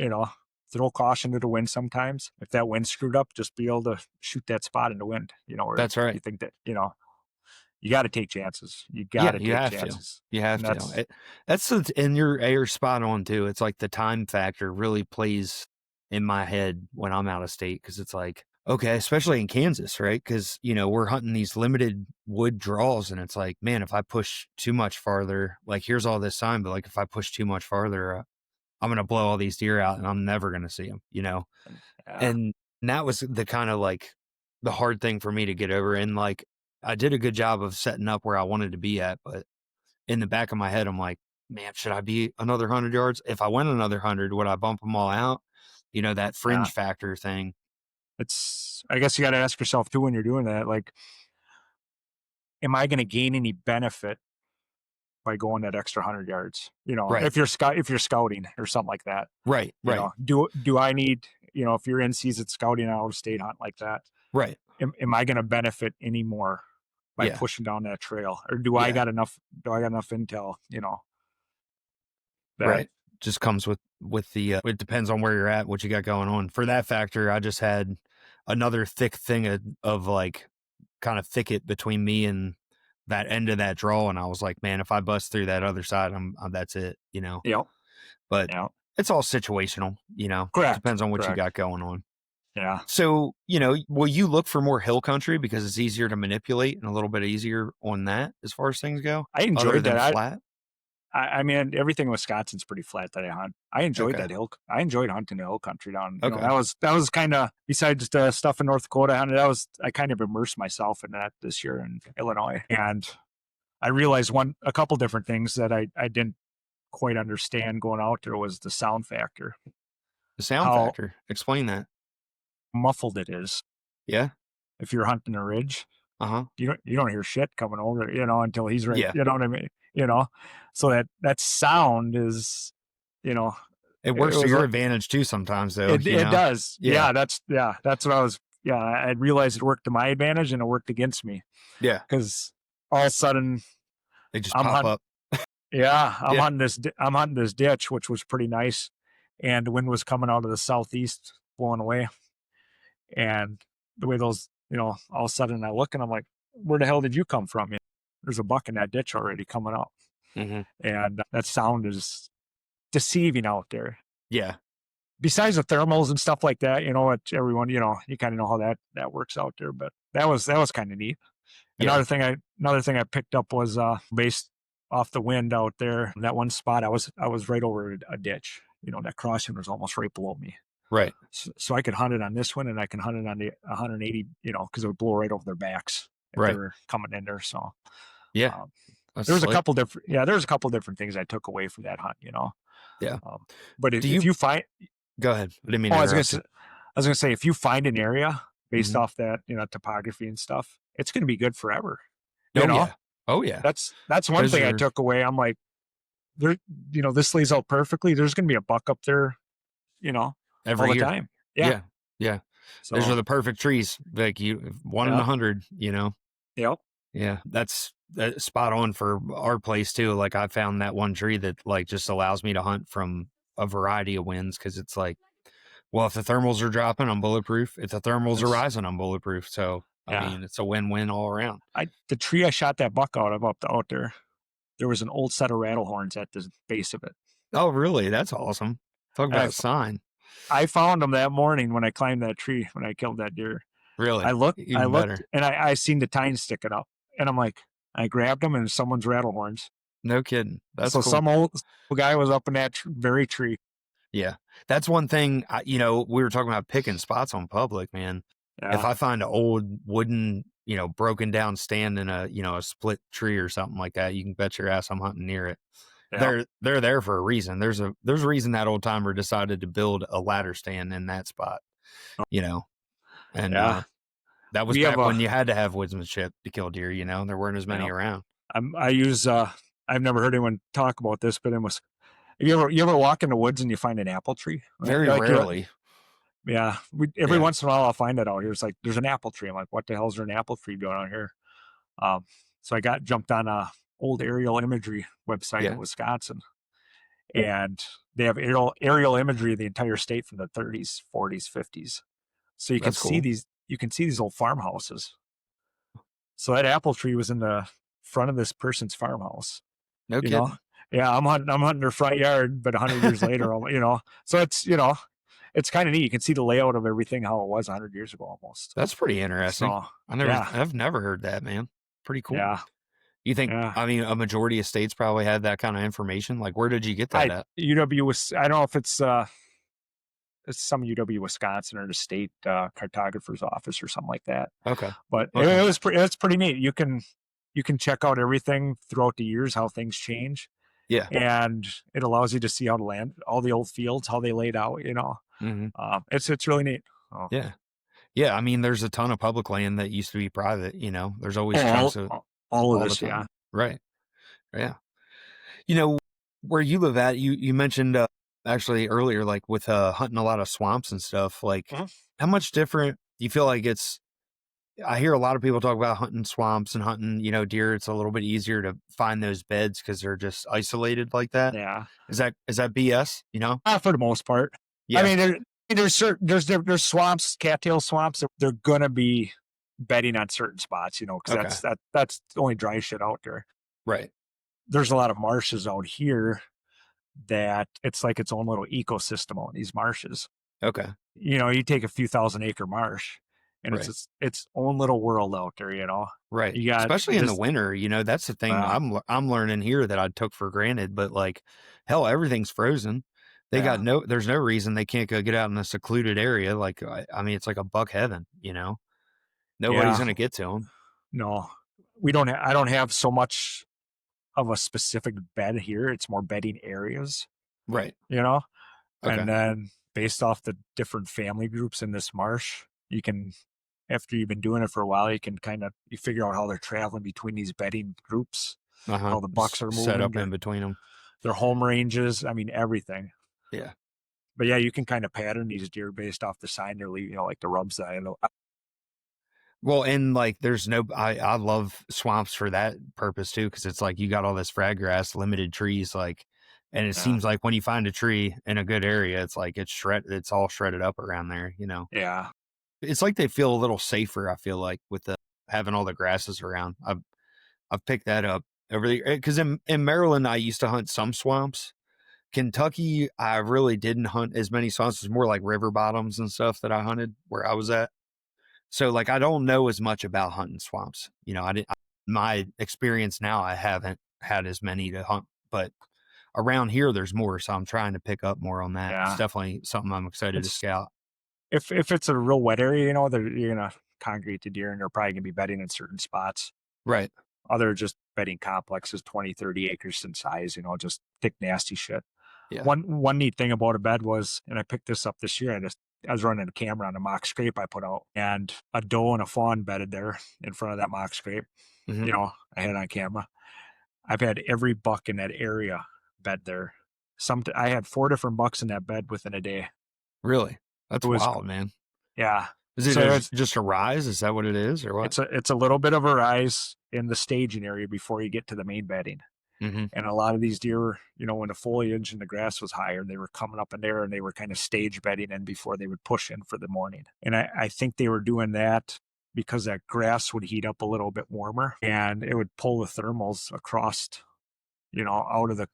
Throw caution to the wind. Sometimes, if that wind screwed up, just be able to shoot that spot in the wind. Where that's you right. think that you got to take chances. You got Yeah, to you take have to. chances, You have and to. that's And you're spot on too. It's like the time factor really plays in my head when I'm out of state because it's like, okay, especially in Kansas, right? Because, we're hunting these limited wood draws and it's like, man, if I push too much farther, like here's all this sign, but like if I push too much farther, I'm going to blow all these deer out and I'm never going to see them. yeah, And that was the kind of like the hard thing for me to get over. And like, I did a good job of setting up where I wanted to be at, but in the back of my head, I'm like, man, should I be another 100 yards? If I went another 100, would I bump them all out? That yeah. fringe factor thing. I guess you got to ask yourself too when you're doing that, like, am I going to gain any benefit by going that extra 100 yards? Right, If you're scouting or something like that, right, right, do I need, if you're in season scouting out of state hunt like that, right. am I going to benefit any more by Yeah, pushing down that trail, or yeah, do I got enough intel, that, right. Just comes with the. It depends on where you're at, what you got going on. For that factor, I just had another thick thing of like kind of thicket between me and that end of that draw, and I was like, man, if I bust through that other side, that's it. you know, But you know, it's all situational. correct, Depends on what you correct. got going on. Yeah. So, will you look for more hill country because it's easier to manipulate and a little bit easier on that as far as things go, I other enjoyed than that. flat? I mean, everything in Wisconsin's pretty flat that I hunt. I enjoyed Okay. that hill. I enjoyed hunting the hill country down. Okay. That was kind of, besides the stuff in North Dakota I hunted. I kind of immersed myself in that this year in Illinois, and I realized a couple different things that I didn't quite understand going out there was the sound factor, The sound how factor. Explain that. muffled it is. Yeah. If you're hunting a ridge, Uh huh. you don't hear shit coming over, until he's right. Yeah. You know what I mean? So that sound is, you know, It it works to was your like, advantage too sometimes, though. it does. Yeah. That's what I was. Yeah, I realized it worked to my advantage and it worked against me Yeah. because all of a sudden They just I'm pop hunting. up. Yeah, Yeah. I'm hunting this ditch, which was pretty nice, and the wind was coming out of the southeast, blowing away, and the way those, all of a sudden I look and I'm like, where the hell did you come from? There's a buck in that ditch already coming up, Hmm. and that sound is deceiving out there. Yeah. Besides the thermals and stuff like that, what everyone, you kind of know how that works out there, but that was kind of neat. Yeah. Another thing I picked up was based off the wind out there. That one spot I was right over a ditch. That crossing was almost right below me. Right. So I could hunt it on this one, and I can hunt it on the 180. Because it would blow right over their backs if they Right. were coming in there. So Yeah. um, That's there's a slick. couple different there's a couple different things I took away from that hunt. Yeah. But Do if you you find go ahead? I didn't mean oh, to interrupt you. I was gonna say if you find an area based Hmm. off that topography and stuff, it's gonna be good forever. You Oh know, yeah. Oh yeah. that's one Those thing I are took away. I'm like, there, this lays out perfectly. There's going to be a buck up there, you know, all every the year. time. Yeah. Yeah. Yeah. Those So, are the perfect trees. Like one in yeah, 100. yep, Yeah, that's spot on for our place too. Like I found that one tree that like just allows me to hunt from a variety of winds because it's like, well, if the thermals are dropping, I'm bulletproof. If the thermals are that's rising, I'm bulletproof. So I yeah. mean, it's a win-win all around. The tree I shot that buck out of out there, there was an old set of rattle horns at the base of it. Oh, really? That's awesome. Talk And about a sign. I found them that morning when I climbed that tree when I killed that deer. Really, I even looked, better. and I seen the tines sticking up, and I'm like, I grabbed them, and someone's rattle horns. No kidding. That's So cool. some old guy was up in that very tree. Yeah, that's one thing. We were talking about picking spots on public, man. If Yeah, I find an old wooden, broken down stand in a split tree or something like that, you can bet your ass I'm hunting near it. yeah, They're there for a reason. There's a reason that old timer decided to build a ladder stand in that spot, you know. And yeah. that was We have back a when you had to have woodsmanship to kill deer, and there weren't as many yeah. around. I use I've never heard anyone talk about this, but it was you ever walk in the woods and you find an apple tree? Very Like you're rarely. every Yeah. once in a while I'll find it out here. It's like there's an apple tree. I'm like, what the hell is there an apple tree doing out here? So I got jumped on a old aerial imagery website in Yeah. Wisconsin, and they have aerial imagery of the entire state from the 30s, 40s, 50s. So That's cool. you can see these old farmhouses. So that apple tree was in the front of this person's farmhouse. No you know kidding. yeah, I'm hunting their front yard, but 100 years later, so it's kind of neat. You can see the layout of everything how it was 100 years ago almost. That's pretty interesting. So yeah, I've never heard that, man. Pretty cool. yeah, You think, yeah. I mean, a majority of states probably had that kind of information? Like, where did you get that I at? UW was I don't know if it's some UW Wisconsin or the state cartographer's office or something like that, Okay. but Okay. it's pretty neat. You can check out everything throughout the years how things change, Yeah. and it allows you to see how the land, all the old fields, how they laid out. Hmm. It's really neat. Oh, Yeah. Yeah. I mean, there's a ton of public land that used to be private, there's always all, chunks of all of all the this, yeah. time. Right. Yeah. You know, where you live at, you mentioned actually earlier, like with hunting a lot of swamps and stuff, like Mhm. how much different do you feel like I hear a lot of people talk about hunting swamps and hunting, deer. It's a little bit easier to find those beds because they're just isolated like that. Yeah, Is that BS? for the most part. I Yeah. mean, there's swamps, cattail swamps. They're gonna be bedding on certain spots, because Okay. that's the only dry shit out there. Right. There's a lot of marshes out here that it's like its own little ecosystem out in these marshes. Okay. You take a few thousand-acre marsh, and Right. its own little world out there. Right. You got Especially in the this. winter, that's the thing Uh, I'm learning here that I took for granted, but like hell, everything's frozen. yeah, There's no reason they can't go get out in a secluded area. Like, I mean, it's like a buck heaven. Nobody's yeah. going to get to them. No, we don't. I don't have so much of a specific bed here. It's more bedding areas, Right. you know? Okay. And then based off the different family groups in this marsh, you can, after you've been doing it for a while, you can you figure out how they're traveling between these bedding groups, Uh-huh. how the bucks are Set moving, up in between them. their home ranges. I mean, everything. Yeah. But yeah, you can kind of pattern these deer based off the sign they're leaving, like the rubs that I know. Well, and like there's no I love swamps for that purpose too, because it's like you got all this frag grass, limited trees, like, and it Yeah. seems like when you find a tree in a good area, it's like it's all shredded up around there, you know. Yeah. It's like they feel a little safer, I feel like, with the having all the grasses around. I've picked that up over the because in Maryland I used to hunt some swamps. Kentucky, I really didn't hunt as many swamps. It's more like river bottoms and stuff that I hunted where I was at. So like I don't know as much about hunting swamps. You know, my experience now I haven't had as many to hunt, but around here there's more, so I'm trying to pick up more on that. It's Yeah. definitely something I'm excited to It's scout. if it's a real wet area, you're gonna congregate the deer and they're probably gonna be bedding in certain spots. Right. Other just bedding complexes, 20, 30 acres in size, just thick, nasty shit. Yeah. One neat thing about a bed was, and I picked this up this year, I was running a camera on a mock scrape I put out, and a doe and a fawn bedded there in front of that mock scrape. Hmm. I had it on camera. I've had every buck in that area bed there. I had 4 different bucks in that bed within a day. Really? It That's was wild, man. Yeah. Is it So just a rise? Is that what it is, or what? it's a little bit of a rise in the staging area before you get to the main bedding. Hmm. And a lot of these deer, when the foliage and the grass was higher, they were coming up in there and they were kind of stage bedding in before they would push in for the morning. And I think they were doing that because that grass would heat up a little bit warmer and it would pull the thermals across, out of the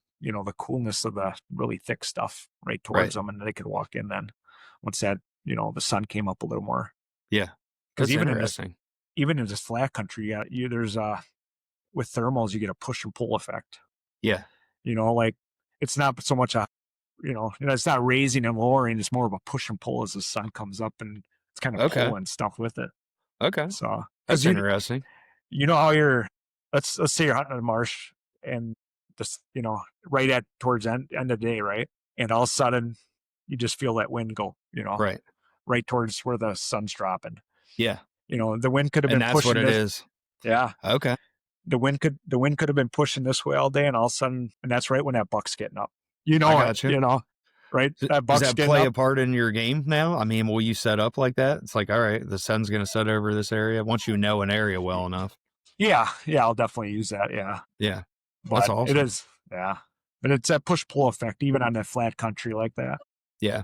coolness of the really thick stuff right Right. towards them. And they could walk in then once that, the sun came up a little more. Yeah. Because That's interesting. even in this flat country, there's with thermals, you get a push and pull effect. Yeah. Like it's not so much it's not raising and lowering. It's more of a push and pull as the sun comes up and it's kind of Okay. pulling stuff with it. Okay. So, because That's interesting. you know how let's say you're hunting in a marsh and this, right at towards end of the day, right? And all of a sudden you just feel that wind go, Right. right towards where the sun's dropping. Yeah. The wind could have And been that's what pushing it this. is. Yeah. Okay. The wind could have been pushing this way all day, and all of a sudden, and that's right when that buck's getting up. I It, got you. right? That Does buck's that getting play up. a part in your game now? I mean, will you set up like that? It's like, all right, the sun's going to set over this area once you know an area well enough. Yeah, yeah, I'll definitely use that. Yeah, Yeah. That's but it awesome. is, yeah, but it's that push pull effect even on that flat country like that. Yeah.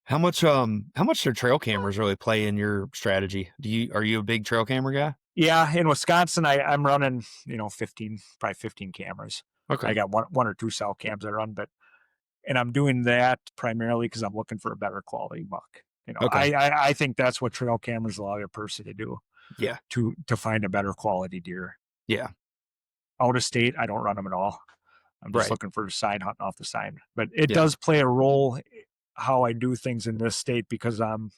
How much do trail cameras really play in your strategy? Are you a big trail camera guy? Yeah, in Wisconsin, I'm running probably 15 cameras. Okay. I got one or two cell cams I run, and I'm doing that primarily because I'm looking for a better quality buck. Okay. I think that's what trail cameras allow a person to do Yeah. to find a better quality deer. Yeah. Out of state, I don't run them at all. I'm just Right. looking for a sign hunting off the sign. But it Yeah. does play a role how I do things in this state because I'm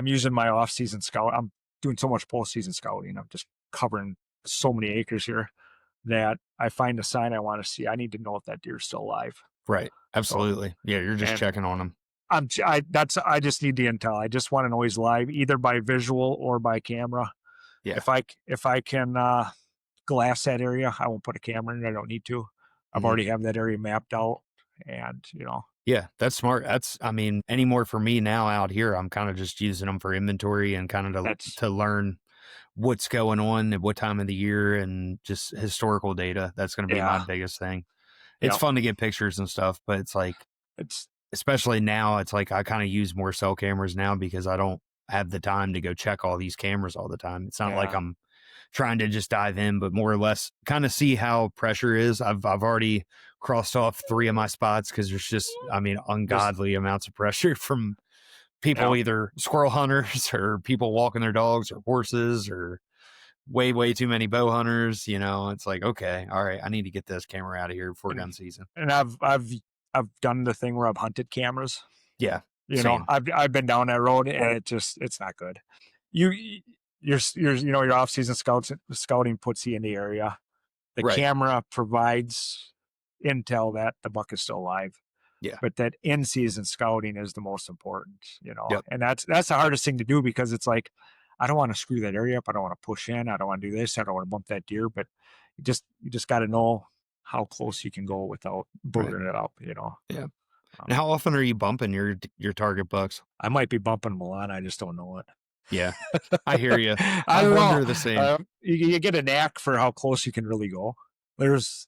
using my off season scout. I'm doing so much postseason scouting. I'm just covering so many acres here that I find a sign I want to see. I need to know if that deer's still alive. Right. So Absolutely. Yeah. You're just and checking on them. I just need the intel. I just want to know he's live either by visual or by camera. Yeah. If I can glass that area, I won't put a camera in. I don't need to. I've Mhm. already have that area mapped out, and Yeah, that's smart. I mean, anymore for me now out here, I'm kind of just using them for inventory and kind of that's to learn what's going on at what time of the year and just historical data. That's going to be my yeah, biggest thing. It's yeah. fun to get pictures and stuff, but it's like, It's especially now, it's like I kind of use more cell cameras now because I don't have the time to go check all these cameras all the time. It's not like yeah, I'm trying to just dive in, but more or less kind of see how pressure is. I've already crossed off 3 of my spots because there's just, I mean, there's ungodly amounts of pressure from people, yeah, either squirrel hunters or people walking their dogs or horses or way too many bow hunters. You know, it's like, okay, all right, I need to get this camera out of here before and gun season. and I've done the thing where I've hunted cameras. Yeah, same. I've been down that road and it's not good. You your off season scouting puts you in the area. The Right. camera provides intel that the buck is still alive. Yeah. But that in season scouting is the most important, Yep. and that's the hardest thing to do because it's like, I don't want to screw that area up. I don't want to push in. I don't want to do this. I don't want to bump that deer, but you just got to know how close you can go without Right. boogering it up, Yeah. Um, And how often are you bumping your target bucks? I might be bumping them a lot. I just don't know it. Yeah. I hear you. I I don't know. wonder the same. You get a knack for how close you can really go. There's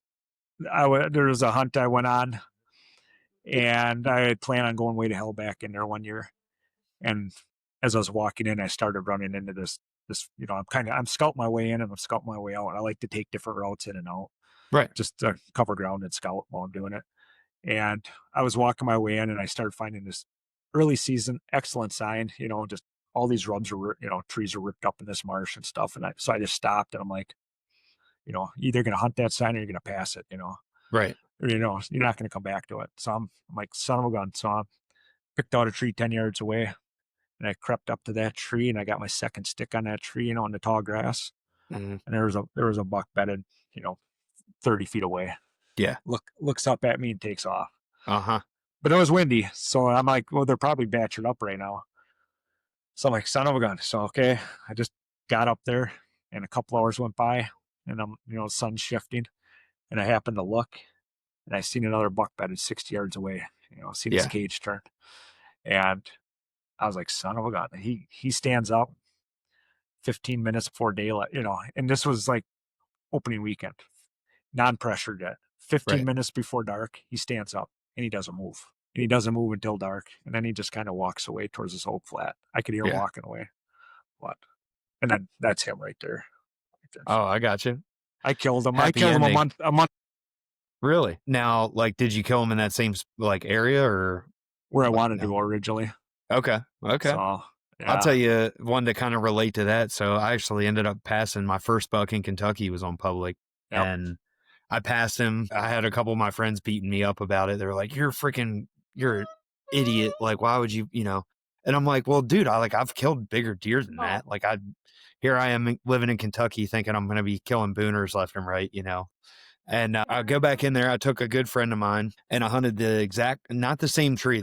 there was a hunt I went on, and I had planned on going way to hell back in there one year. And as I was walking in, I started running into I'm scouting my way in and I'm scouting my way out. I like to take different routes in and out, Right. just to cover ground and scout while I'm doing it. And I was walking my way in and I started finding this early season excellent sign, just all these rubs were, trees are ripped up in this marsh and stuff. So I just stopped and I'm like, either going to hunt that sign or you're going to pass it, Right. or, you're not going to come back to it. So I'm like, son of a gun. So I picked out a tree 10 yards away and I crept up to that tree and I got my second stick on that tree, in the tall grass. Mhm. And there was a buck bedded, 30 feet away. Yeah. Looks up at me and takes off. Uh-huh. But it was windy. So I'm like, well, they're probably batching up right now. So I'm like, son of a gun. So, okay. I just got up there and a couple hours went by and the sun's shifting and I happened to look and I seen another buck bedded 60 yards away, seen his Yeah. cage turn. And I was like, son of a gun. He stands up 15 minutes before daylight, and this was like opening weekend, non-pressured yet. 15 Right. minutes before dark, he stands up and he doesn't move. And he doesn't move until dark. And then he just kind of walks away towards this oak flat. I could hear him Yeah. walking away. What? And then that's him right there. Oh, I got you. I killed him. I Happy killed him ending. a month Really? Now, like, did you kill him in that same area or where I what? wanted to No. go originally. Okay. Okay. So I'll yeah. tell you one to kind of relate to that. So I actually ended up passing my first buck in Kentucky was on public, Yep. and I passed him. I had a couple of my friends beating me up about it. They were like, you're an idiot. Like, why would you, And I'm like, well, dude, I've killed bigger deer than that. Like here I am living in Kentucky thinking I'm going to be killing booners left and right, And I go back in there. I took a good friend of mine and I hunted not the same tree.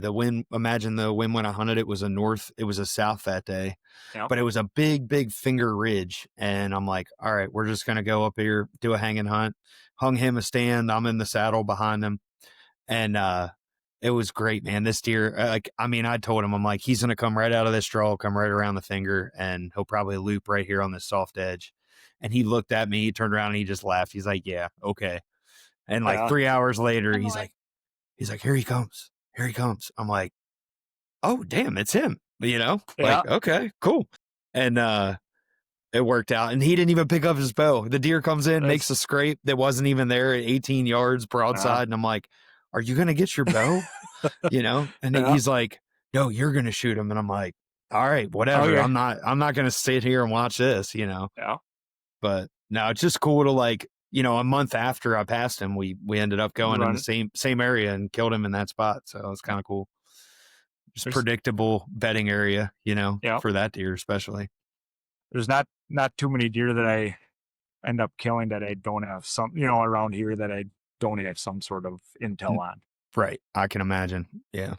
Imagine the wind when I hunted it was it was a south that day, Yep. but it was a big, big finger ridge. And I'm like, all right, we're just going to go up here, do a hanging hunt. Hung him a stand. I'm in the saddle behind him. And it was great, man. This deer, I told him, I'm like, he's going to come right out of this draw, come right around the finger, and he'll probably loop right here on this soft edge. And he looked at me, he turned around and he just laughed. He's like, yeah, okay. And like Yeah. 3 hours later, he's like, here he comes. Here he comes. I'm like, oh, damn, it's him, Yeah. like, okay, cool. And it worked out. And he didn't even pick up his bow. The deer comes in, makes a scrape that wasn't even there at 18 yards broadside. And I'm like, are you going to get your bow? And Yeah. he's like, no, you're going to shoot him. And I'm like, all right, whatever. Okay. I'm not going to sit here and watch this, Yeah. but no, it's just cool to a month after I passed him, we ended up going in the same area and killed him in that spot. So it was kind of cool. Just predictable bedding area, Yeah. for that deer, especially. There's not too many deer that I end up killing that I don't have some, around here that I don't have some sort of intel on. Right. I can imagine. Yeah.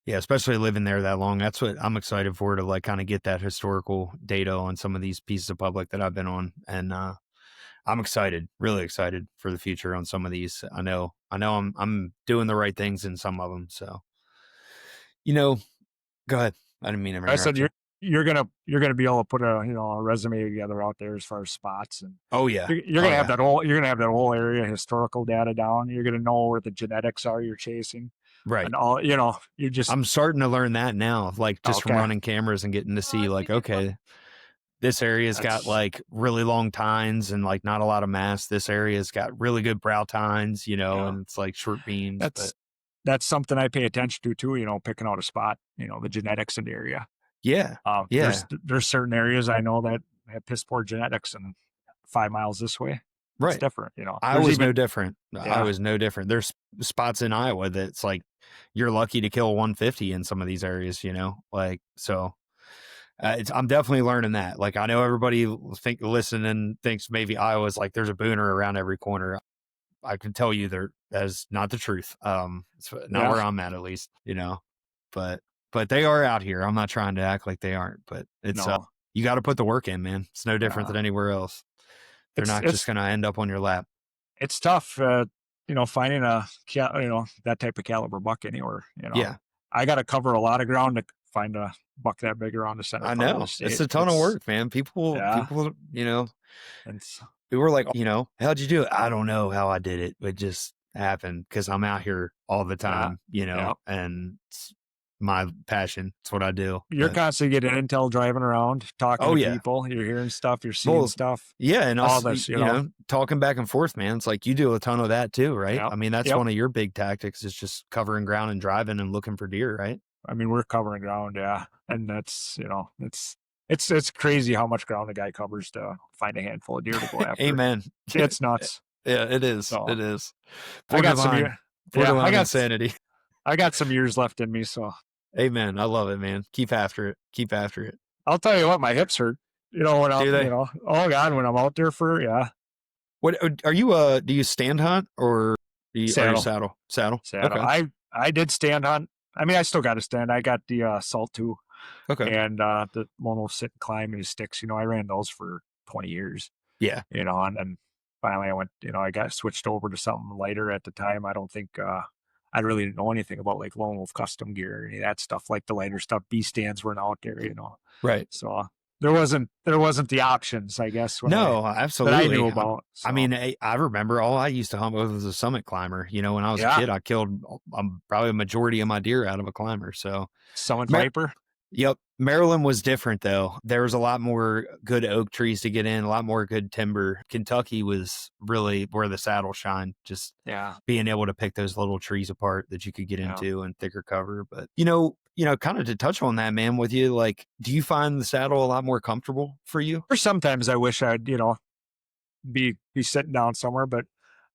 Yeah. Especially living there that long. That's what I'm excited for, to kind of get that historical data on some of these pieces of public that I've been on. And, I'm excited, really excited for the future on some of these. I know I'm doing the right things in some of them. So, go ahead. I didn't mean to interrupt. I said you're gonna be able to put a resume together out there as far as spots, and oh yeah, you're gonna have that whole area historical data down. You're gonna know where the genetics are you're chasing, right? And all you just. I'm starting to learn that now, just from running cameras and getting to see okay, this area's got really long tines and not a lot of mass. This area's got really good brow tines, and it's short beams. That's something I pay attention to too. Picking out a spot, the genetics in the area. Yeah. Yeah. There's certain areas I know that have piss poor genetics, and 5 miles this way, right, it's different. I was no different. I was no different. There's spots in Iowa that's you're lucky to kill 150 in some of these areas. So. I'm definitely learning that. I know everybody listening thinks maybe Iowa's there's a booner around every corner. I can tell you that is not the truth. It's not where I'm at least, but they are out here. I'm not trying to act like they aren't, but it's, you got to put the work in, man. It's no different than anywhere else. They're not just going to end up on your lap. It's tough, finding that type of caliber buck anywhere, Yeah. I got to cover a lot of ground to find a buck that big around the center I part of the know. It's state. a ton of work, man. People, Yeah, it's we were like, how'd you do it? I don't know how I did it. It just happened because I'm out here all the yeah, time, yeah. and it's my passion. It's what I do. You're But, constantly getting intel driving around, talking oh to yeah. people. You're hearing stuff. You're seeing Well, stuff. yeah. And All us, this, talking back and forth, man. It's like you do a ton of that too, right? Yep. I mean, that's Yep. one of your big tactics is just covering ground and driving and looking for deer, right? I mean, we're covering ground, yeah, and that's it's crazy how much ground a guy covers to find a handful of deer to go after. Amen. It's nuts. Yeah, it is. So It is. I got some Borderline, yeah, borderline insanity. I got some years left in me, so Amen. I love it, man. Keep after it. Keep after it. I'll tell you what, my hips hurt. When Do they? oh God, when I'm out there for What are you? Do you stand hunt or are you saddle. Saddle. Saddle. Okay. I did stand hunt. I mean, I still got to stand. I got the Salt 2 Okay. and the one will sit and climb and his sticks. I ran those for 20 years. Yeah. And then finally I went, I got switched over to something lighter at the time. I don't think I really didn't know anything about like Lone Wolf custom gear or any of that stuff, like the lighter stuff. B stands weren't out there, Right. So there wasn't the options, I guess. Absolutely. That I knew about. So. I mean, I remember all I used to hunt with was a summit climber. When I was a kid, I killed probably a majority of my deer out of a climber. So Summit Viper. Yep. Maryland was different though. There was a lot more good oak trees to get in, a lot more good timber. Kentucky was really where the saddle shined, just being able to pick those little trees apart that you could get into and thicker cover. But kind of to touch on that, man, with you, like, do you find the saddle a lot more comfortable for you? Or sometimes I wish I'd, be sitting down somewhere, but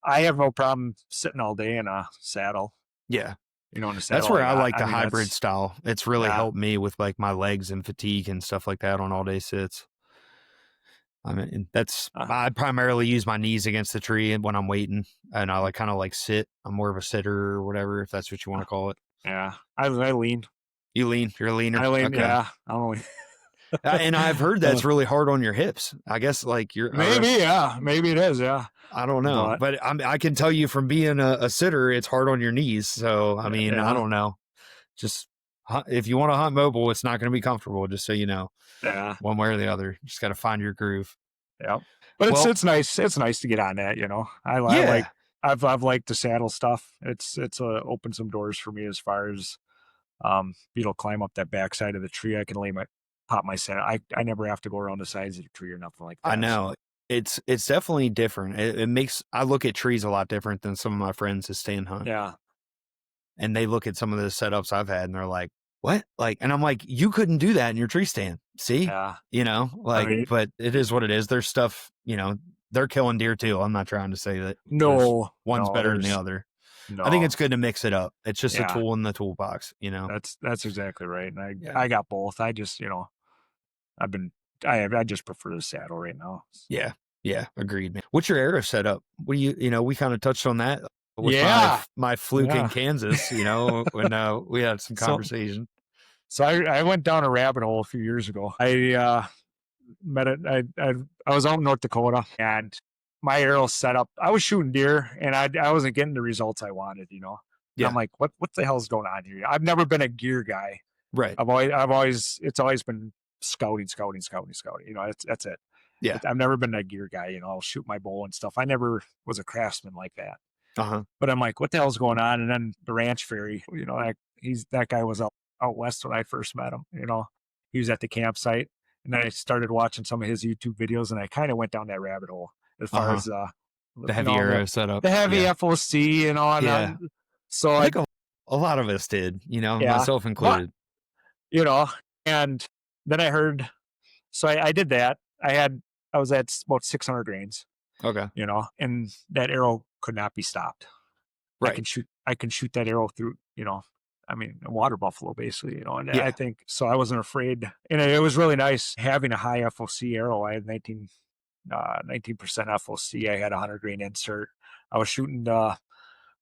I have no problem sitting all day in a saddle. Yeah. In a saddle. That's where I like the hybrid style. It's really helped me with like my legs and fatigue and stuff like that on all day sits. I mean, I primarily use my knees against the tree when I'm waiting, and I kind of sit. I'm more of a sitter or whatever, if that's what you want to call it. Yeah. I lean. You lean? You're a leaner? I lean, okay. Yeah. I'm lean. And I've heard that's really hard on your hips. I guess you're maybe it is. Yeah. I don't know, but I can tell you from being a sitter, it's hard on your knees. So, I mean, I don't know. Just if you want to hunt mobile, it's not going to be comfortable, just so you know. Yeah. One way or the other. You just got to find your groove. Yeah. But it's nice. It's nice to get on that, I've liked the saddle stuff. It's opened some doors for me as far as beetle climb up that backside of the tree. I can pop my saddle. I never have to go around the sides of the tree or nothing like that. I know. It's definitely different. It makes, I look at trees a lot different than some of my friends that stand hunt. Yeah. And they look at some of the setups I've had and they're like, what? And I'm like, you couldn't do that in your tree stand. See? Yeah. But it is what it is. There's stuff, they're killing deer too. I'm not trying to say that one's better than the other. No. I think it's good to mix it up. It's just a tool in the toolbox, That's exactly right. And I got both. I just, I just prefer the saddle right now. Yeah. Yeah. Agreed, man. What's your arrow setup? What do we kind of touched on that with my fluke in Kansas, when we had some conversation. So I went down a rabbit hole a few years ago. I was out in North Dakota and my arrow set up. I was shooting deer and I wasn't getting the results I wanted, Yeah. I'm like, what the hell's going on here? I've never been a gear guy. Right. It's always been scouting. That's it. Yeah. I've never been a gear guy. I'll shoot my bow and stuff. I never was a craftsman like that. Uh-huh. But I'm like, what the hell's going on? And then the ranch fairy, that guy was out west when I first met him. He was at the campsite, and then I started watching some of his YouTube videos, and I kind of went down that rabbit hole as far as the heavy arrow setup, the heavy FOC, and so I think a lot of us did, myself included. But, and then I heard, so I did that. I was at about 600 grains. Okay. And that arrow could not be stopped. Right. I can shoot that arrow through, a water buffalo basically, and I think, so I wasn't afraid. And it was really nice having a high FOC arrow. I had 19% FOC. I had a 100 grain insert. I was shooting the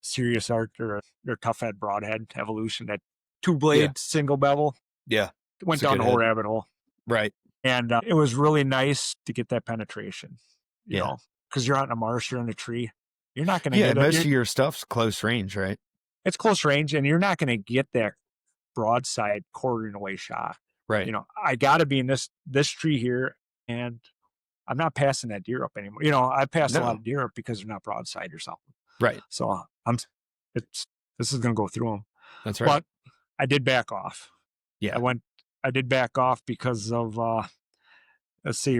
Serious Art or their Tough Head Broadhead Evolution, that 2-blade single bevel. Yeah. Went down the whole rabbit hole. Right. And it was really nice to get that penetration, you know, because you're out in a marsh, you're in a tree. You're not going to get most of your stuff's close range, right? It's close range, and you're not going to get that broadside quartering away shot. Right. I got to be in this tree here, and I'm not passing that deer up anymore. I pass a lot No. of deer up because they're not broadside or something. Right. So it's this is going to go through them. That's right. But I did back off. Yeah. I did back off because of let's say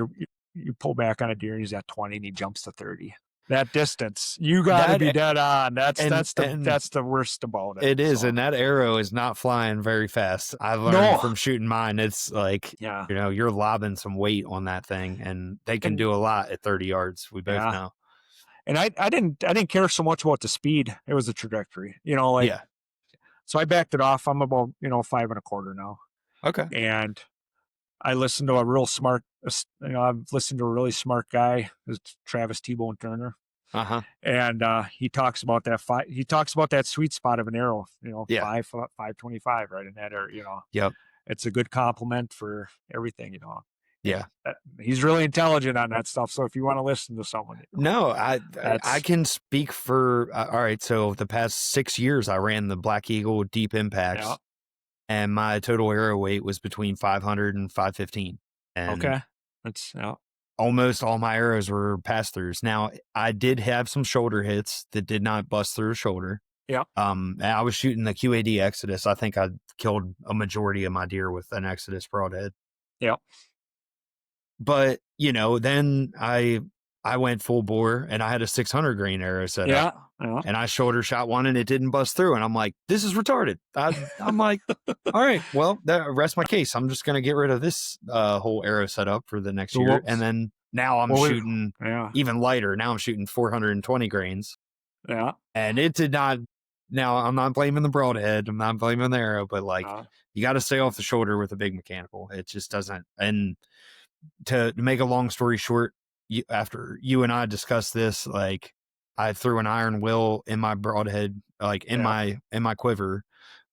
you pull back on a deer and he's at 20 and he jumps to 30. That distance, you got to be That dead on. That's and the worst about it. it is, So, and that arrow is not flying very fast. I've learned no, from shooting mine. It's like, yeah, you're lobbing some weight on that thing, and they can and do a lot at 30 yards. We both yeah, know. and I didn't care so much about the speed. It was the trajectory. Like, Yeah. so I backed it off. I'm about 5.25 now, Okay. and I listened to a real smart. I've listened to a really smart guy, it's Travis T-Bone Turner. Uh-huh. And he talks about that he talks about that sweet spot of an arrow, Yeah. 525, right in that area. Yep. It's a good compliment for everything. Yeah. He's really intelligent on that stuff. So if you want to listen to someone, No, I can speak for all right. So the past 6 years, I ran the Black Eagle deep impacts, yeah, and my total arrow weight was between 500 and 515. And okay, that's yeah, almost all my arrows were pass throughs. Now, I did have some shoulder hits that did not bust through a shoulder. yeah, I was shooting the QAD Exodus. I think I killed a majority of my deer with an Exodus broadhead. yeah, But then I went full bore, and I had a 600 grain arrow set up, yeah. and I shoulder shot one, and it didn't bust through, and I'm like, this is retarded. I'm like, all right, well, that rests my case. I'm just gonna get rid of this whole arrow setup for the next So year, what- and then now I'm what was- shooting Yeah, even lighter. Now I'm shooting 420 grains, yeah, and it did not. Now I'm not blaming the broadhead. I'm not blaming the arrow, but like, you got to stay off the shoulder with a big mechanical. It just doesn't. And to make a long story short, after you and I discussed this, like, I threw an iron will in my broadhead, like in Yeah. my quiver,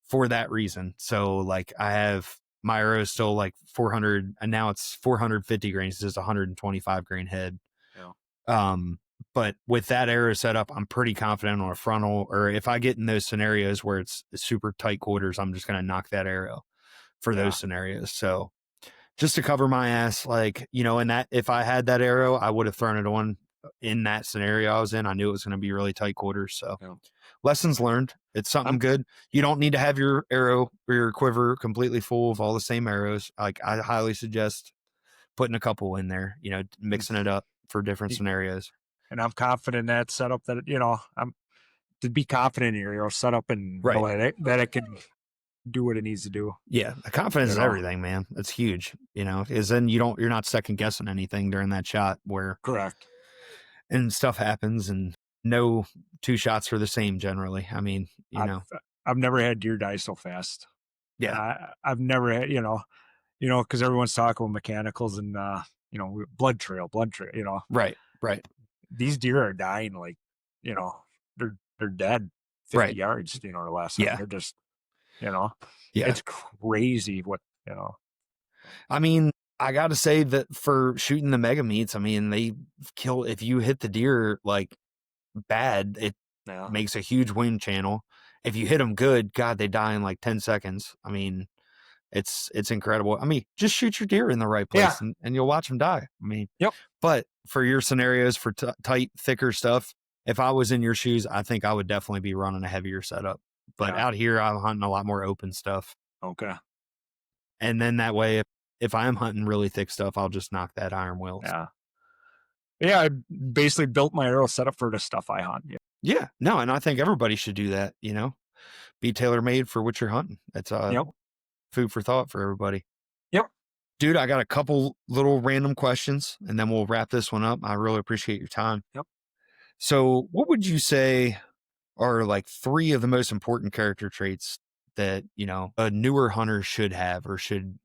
for that reason. So like, I have my arrow is still like 400, and now it's 450 grains. It's just 125 grain head. Yeah. But with that arrow set up, I'm pretty confident on a frontal, or if I get in those scenarios where it's super tight quarters, I'm just going to knock that arrow for those scenarios. So just to cover my ass, like, and that if I had that arrow, I would have thrown it on in that scenario I was in. I knew it was going to be really tight quarters. So lessons learned. It's something good. You don't need to have your arrow or your quiver completely full of all the same arrows. Like, I highly suggest putting a couple in there, mixing it up for different scenarios. And I'm confident in that setup that, I'm to be confident in your arrow setup and Right. that it can do what it needs to do. Yeah, confidence is everything, man. It's huge. Is then you're not second guessing anything during that shot where Correct. and stuff happens, and no two shots are the same generally. I mean, I've never had deer die so fast. Yeah. I've never had, because everyone's talking about mechanicals and blood trail, Right. These deer are dying like, they're dead 50 Right. yards, the last time. Yeah. They're just, Yeah. it's crazy what, I mean, I got to say that for shooting the mega meets, I mean, they kill, if you hit the deer like bad, it makes a huge wind channel. If you hit them good, God, they die in like 10 seconds. I mean, it's incredible. I mean, just shoot your deer in the right place and you'll watch them die. I mean, but for your scenarios, for tight, thicker stuff, if I was in your shoes, I think I would definitely be running a heavier setup. But out here, I'm hunting a lot more open stuff. Okay. And then that way, if I am hunting really thick stuff, I'll just knock that iron will. Yeah, I basically built my arrow setup for the stuff I hunt. Yeah, no, and I think everybody should do that, be tailor-made for what you're hunting. That's food for thought for everybody. Yep. Dude, I got a couple little random questions, and then we'll wrap this one up. I really appreciate your time. Yep. So what would you say are like 3 of the most important character traits that, a newer hunter should have, or should,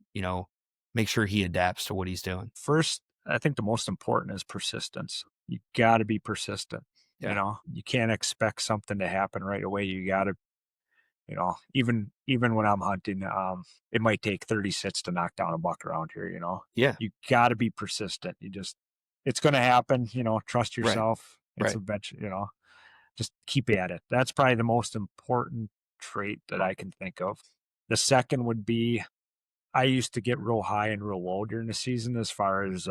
make sure he adapts to what he's doing? First, I think the most important is persistence. You got to be persistent. Yeah. You can't expect something to happen right away. You got to, even when I'm hunting, it might take 30 sits to knock down a buck around here, Yeah. You got to be persistent. It's going to happen, trust yourself. It's eventually, just keep at it. That's probably the most important trait that I can think of. The second would be I used to get real high and real low during the season as far as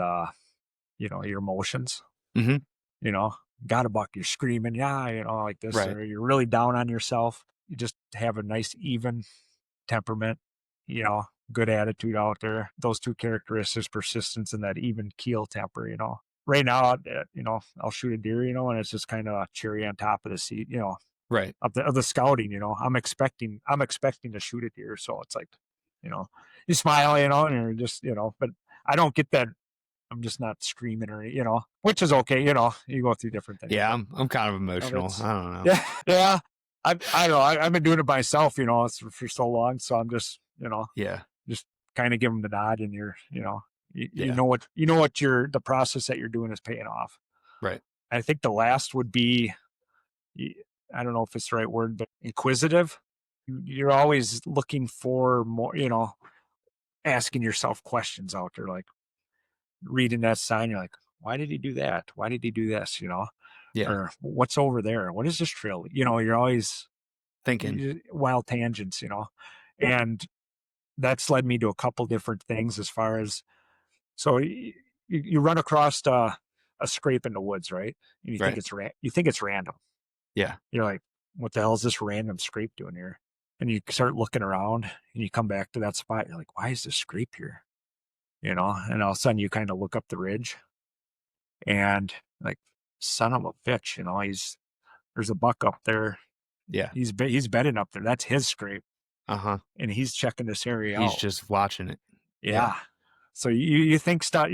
your emotions. Mhm. You know, got a buck, you're screaming, yeah, like this, Right. or you're really down on yourself. You just have a nice even temperament, you know, good attitude out there. Those two characteristics, persistence and that even keel temper, Right now, I'll shoot a deer, and it's just kind of a cherry on top of the seat, Right. of the scouting, I'm expecting to shoot a deer. So it's like, you know, you smile, and you're just, but I don't get that. I'm just not screaming or, which is okay. You go through different things, Yeah, but I'm kind of emotional. it's, I don't know. yeah, yeah. I don't know. I've been doing it myself, for so long. So I'm just, Yeah. just kind of give them the nod and you Yeah. know what the process that you're doing is paying off. Right. I think the last would be, I don't know if it's the right word, but inquisitive. You're always looking for more, asking yourself questions out there, like reading that sign. You're like, why did he do that? Why did he do this? Yeah. Or what's over there? What is this trail? You're always Thinking. wild tangents, and that's led me to a couple different things as far as, so you run across a scrape in the woods, right? And Right. you think it's random. Yeah. You're like, what the hell is this random scrape doing here? And you start looking around and you come back to that spot. You're like, why is this scrape here? And all of a sudden you kind of look up the ridge and like, son of a bitch, there's a buck up there. Yeah. He's bedding up there. That's his scrape. Uh-huh. And he's checking this area He's out. just watching it. Yeah. Yeah. So you think stuff,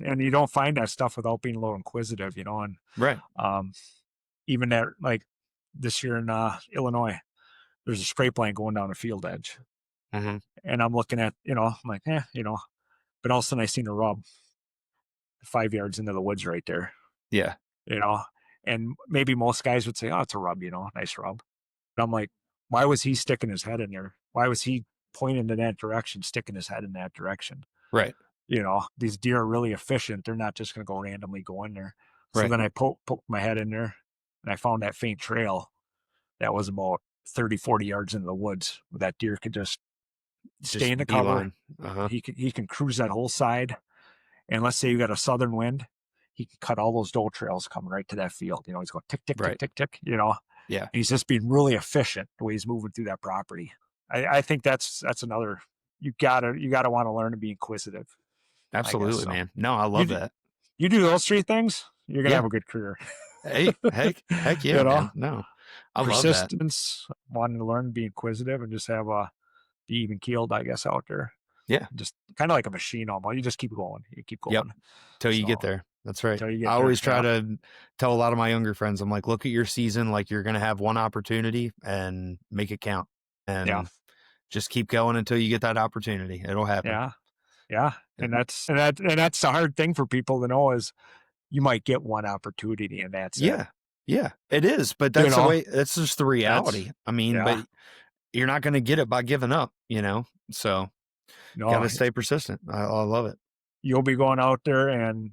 and you don't find that stuff without being a little inquisitive, and Right. um, even that, like this year in Illinois, there's a scrape line going down a field edge, Mhm. and I'm looking at, I'm like, but all of a sudden I seen a rub 5 yards into the woods right there, Yeah. you know, and maybe most guys would say, oh, it's a rub, nice rub. But I'm like, why was he sticking his head in there? Why was he pointing in that direction, sticking his head in that direction? Right. These deer are really efficient. They're not just going to go randomly go in there. So Right. then I poked my head in there and I found that faint trail that was about 30, 40 yards into the woods. That deer could just stay in the Just cover. beeline. Uh-huh. He can cruise that whole side. And let's say you got a southern wind, he can cut all those doe trails coming right to that field. He's going tick, tick, tick, Right. tick, tick, Yeah. and he's just being really efficient the way he's moving through that property. I think that's another, you gotta want to learn to be inquisitive, I guess. Absolutely, So man. No, I you love do, that. you do those three things, you're gonna Yeah. have a good career. Hey, heck yeah, you know, man. No. I love that. persistence, wanting to learn, be inquisitive, and just be even keeled, I guess, out there. Yeah. Just kind of like a machine almost. You just keep going. You keep Yep. going. Till you get So there. That's right. until you I get there. always try Yeah. to tell a lot of my younger friends, I'm like, look at your season like you're going to have one opportunity and make it count. Yeah. And just keep going until you get that opportunity. It'll happen. Yeah. Yeah. Yeah. And that's the hard thing for people to know is you might get one opportunity and that's it. Yeah. Yeah, it is. But You that's the know, way, that's just the that's reality. I mean, yeah. but you're not going to get it by giving up, So got No, to stay persistent. I love it. you'll be going out there and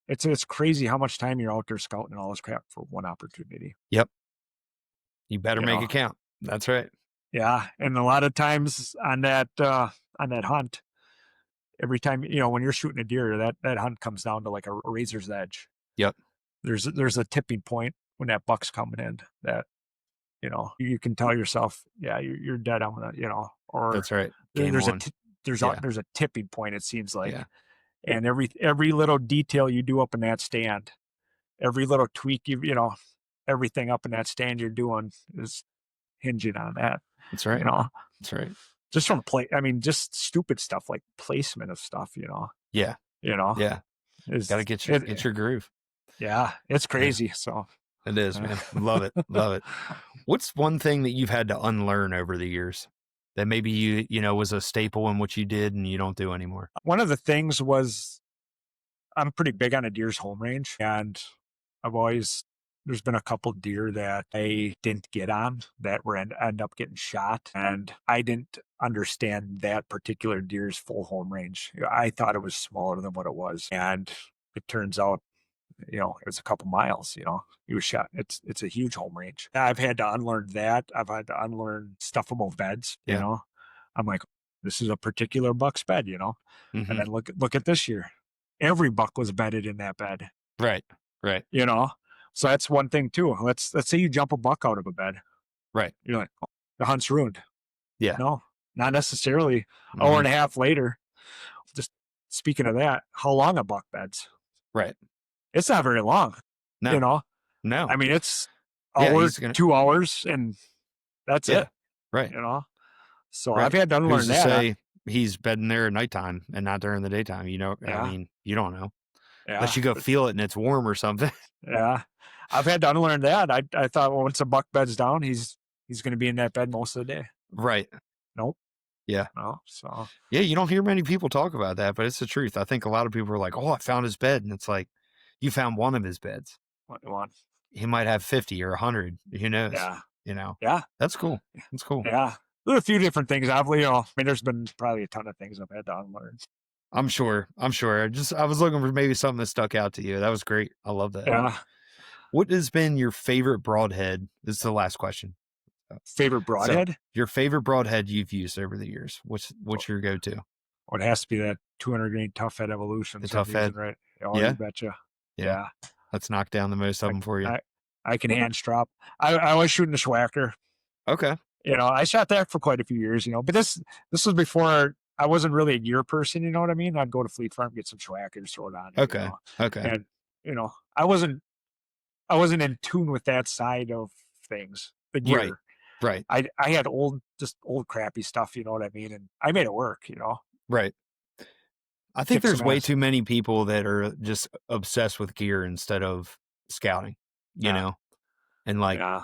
it's crazy how much time you're out there scouting and all this crap for one opportunity. Yep. You better You make know. it count. That's right. Yeah. And a lot of times on that hunt, every time, when you're shooting a deer, that hunt comes down to like a razor's edge. Yep. There's a tipping point when that buck's coming in that, you can tell yourself, yeah, you're dead. I'm gonna, or That's right. Game there's a, on. Yeah. there's a tipping point. It seems like, Yeah. and every little detail you do up in that stand, every little tweak everything up in that stand you're doing is hinging on that, That's you right. know, That's right. just from I mean, just stupid stuff like placement of stuff, Yeah. you know, Yeah. Got to is get your groove. yeah, it's Yeah. crazy. So It is, man. Love it. Love it. What's one thing that you've had to unlearn over the years that maybe was a staple in what you did and you don't do anymore? one of the things was I'm pretty big on a deer's home range, and there's been a couple deer that I didn't get on that were end up getting shot, and I didn't understand that particular deer's full home range. I thought it was smaller than what it was, and it turns out, it was a couple miles. He was shot. It's a huge home range. I've had to unlearn that. I've had to unlearn stuffable beds. Yeah. I'm like, this is a particular buck's bed, And Hmm. then look at this year. Every buck was bedded in that bed, Right. Right. you know. So that's one thing too. Let's say you jump a buck out of a bed. Right. You're like, oh, the hunt's ruined. Yeah. No, not necessarily. Hour Hmm. and a half later, just speaking of that, how long a buck beds? Right. It's not very long, you No. know. No. I mean, it's Yeah. hour, He's gonna. 2 hours, and that's Yeah. it, Right. you know. So I've Right. had to Who's unlearn to that. say he's bedding there at nighttime and not during the daytime? I Yeah, mean, you don't know yeah, unless you go feel it and it's warm or something. yeah. I've had to unlearn that. I thought, well, once a buck beds down, he's going to be in that bed most of the day. Right. Nope. Yeah. No. So Yeah. You don't hear many people talk about that, but it's the truth. I think a lot of people are like, oh, I found his bed. And it's like, you found one of his beds. what you want? He might have 50 or 100. Who knows? Yeah, You know, yeah, that's cool. That's cool. yeah. There's a few different things. I mean, there's been probably a ton of things I've had to unlearn. I'm sure. I'm sure. I was looking for maybe something that stuck out to you. That was great. I love that. Yeah. What has been your favorite broadhead? This is the last question. Favorite So, broadhead? your favorite broadhead you've used over the years? What's your go-to? Well, it has to be that 200 grain tough head The evolutions I'm tough head? using right. Oh, you Yeah, betcha. yeah. Yeah. Let's knock down the most of I, them for you. I can hand strap. I was shooting the Schwacker. Okay. I shot that for quite a few years, but this was before I wasn't really a gear person, you know what I mean? I'd go to Fleet Farm, get some Schwackers, throw it on there, Okay. Okay. And I wasn't in tune with that side of things, the Right. gear. Right. I had just old crappy stuff, you know what I mean? And I made it work. Right. I think Kick there's some way ass. too many people that are just obsessed with gear instead of scouting, you Yeah. know? And like Yeah.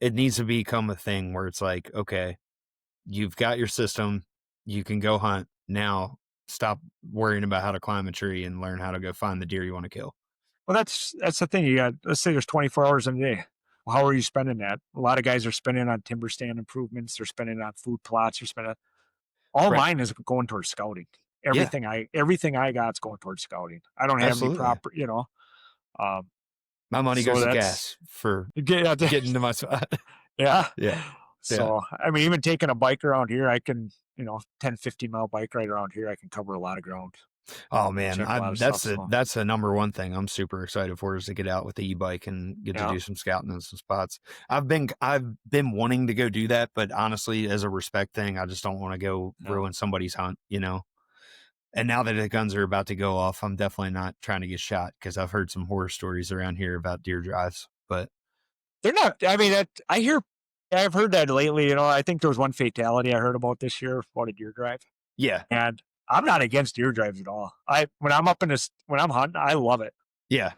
it needs to become a thing where it's like, okay, you've got your system, you can go hunt. Now stop worrying about how to climb a tree and learn how to go find the deer you want to kill. Well, that's the thing. Let's say there's 24 hours in a day. Well, how are you spending that? A lot of guys are spending on timber stand improvements. They're spending on food plots. They're spending. All Right. mine is going towards scouting. Yeah, Everything I got's going towards scouting. I don't have any absolutely. proper. Um, My money so goes to that's gas for get getting to my spot. yeah. Yeah. Yeah. So I mean, even taking a bike around here, I can 10, 15 mile bike ride around here. I can cover a lot of ground. Oh man, Check a lot of that's stuff. the So that's the number one thing I'm super excited for is to get out with the e-bike and get to yeah, do some scouting in some spots. I've been wanting to go do that, but honestly, as a respect thing, I just don't want to go no, ruin somebody's hunt. And now that the guns are about to go off, I'm definitely not trying to get shot because I've heard some horror stories around here about deer drives. But they're not. I mean, I've heard that lately. I think there was one fatality I heard about this year about a deer drive. yeah, And I'm not against deer drives at all. When I'm hunting, I love it. yeah,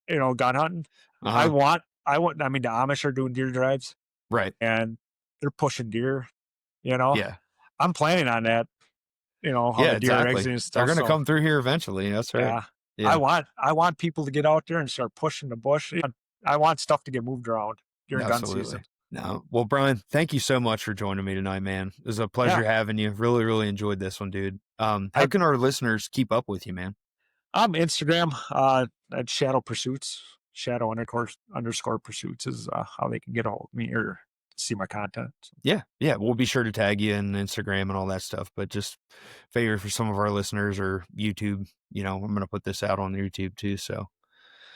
Gun hunting. uh huh, I mean, the Amish are doing deer drives right, and they're pushing deer, you know. yeah, I'm planning on that, how yeah, the deer are exactly. exiting and They're stuff. gonna So come through here eventually. That's right. yeah, I Yeah. want I want people to get out there and start pushing the bush. I want stuff to get moved around during gun Absolutely. season. No. Well, Brian, thank you so much for joining me tonight, man. It was a pleasure Yeah. having you. Really, really enjoyed this one, dude. How I can our listeners keep up with you, man? I'm Instagram, at Shadow Pursuits. Shadow underscore pursuits is how they can get a hold of me or see my content. Yeah, yeah. We'll be sure to tag you in Instagram and all that stuff. But just favor for some of our listeners or YouTube. I'm gonna put this out on YouTube too. So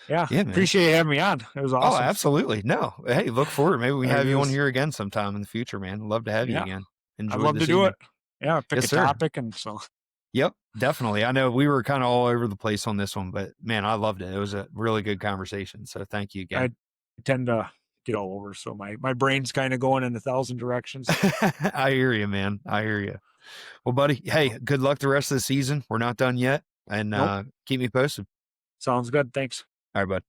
Yeah, yeah, man. appreciate you having me on. It was Oh, awesome. absolutely. No. Hey, look forward. Maybe we There it have you on is. here again sometime in the future, man. Love to have you Yeah, again. I'd Enjoyed love to this do evening. it. Yeah, pick Yes, a sir. topic and so. Yep, definitely. I know we were kind of all over the place on this one, but man, I loved it. It was a really good conversation. So thank you I again. tend to get all over, so my brain's kind of going in 1,000 directions. I hear you, man. I hear you. Well, buddy, hey, good luck the rest of the season. We're not done yet. And Nope. keep me posted. Sounds good. Thanks. All right, bud.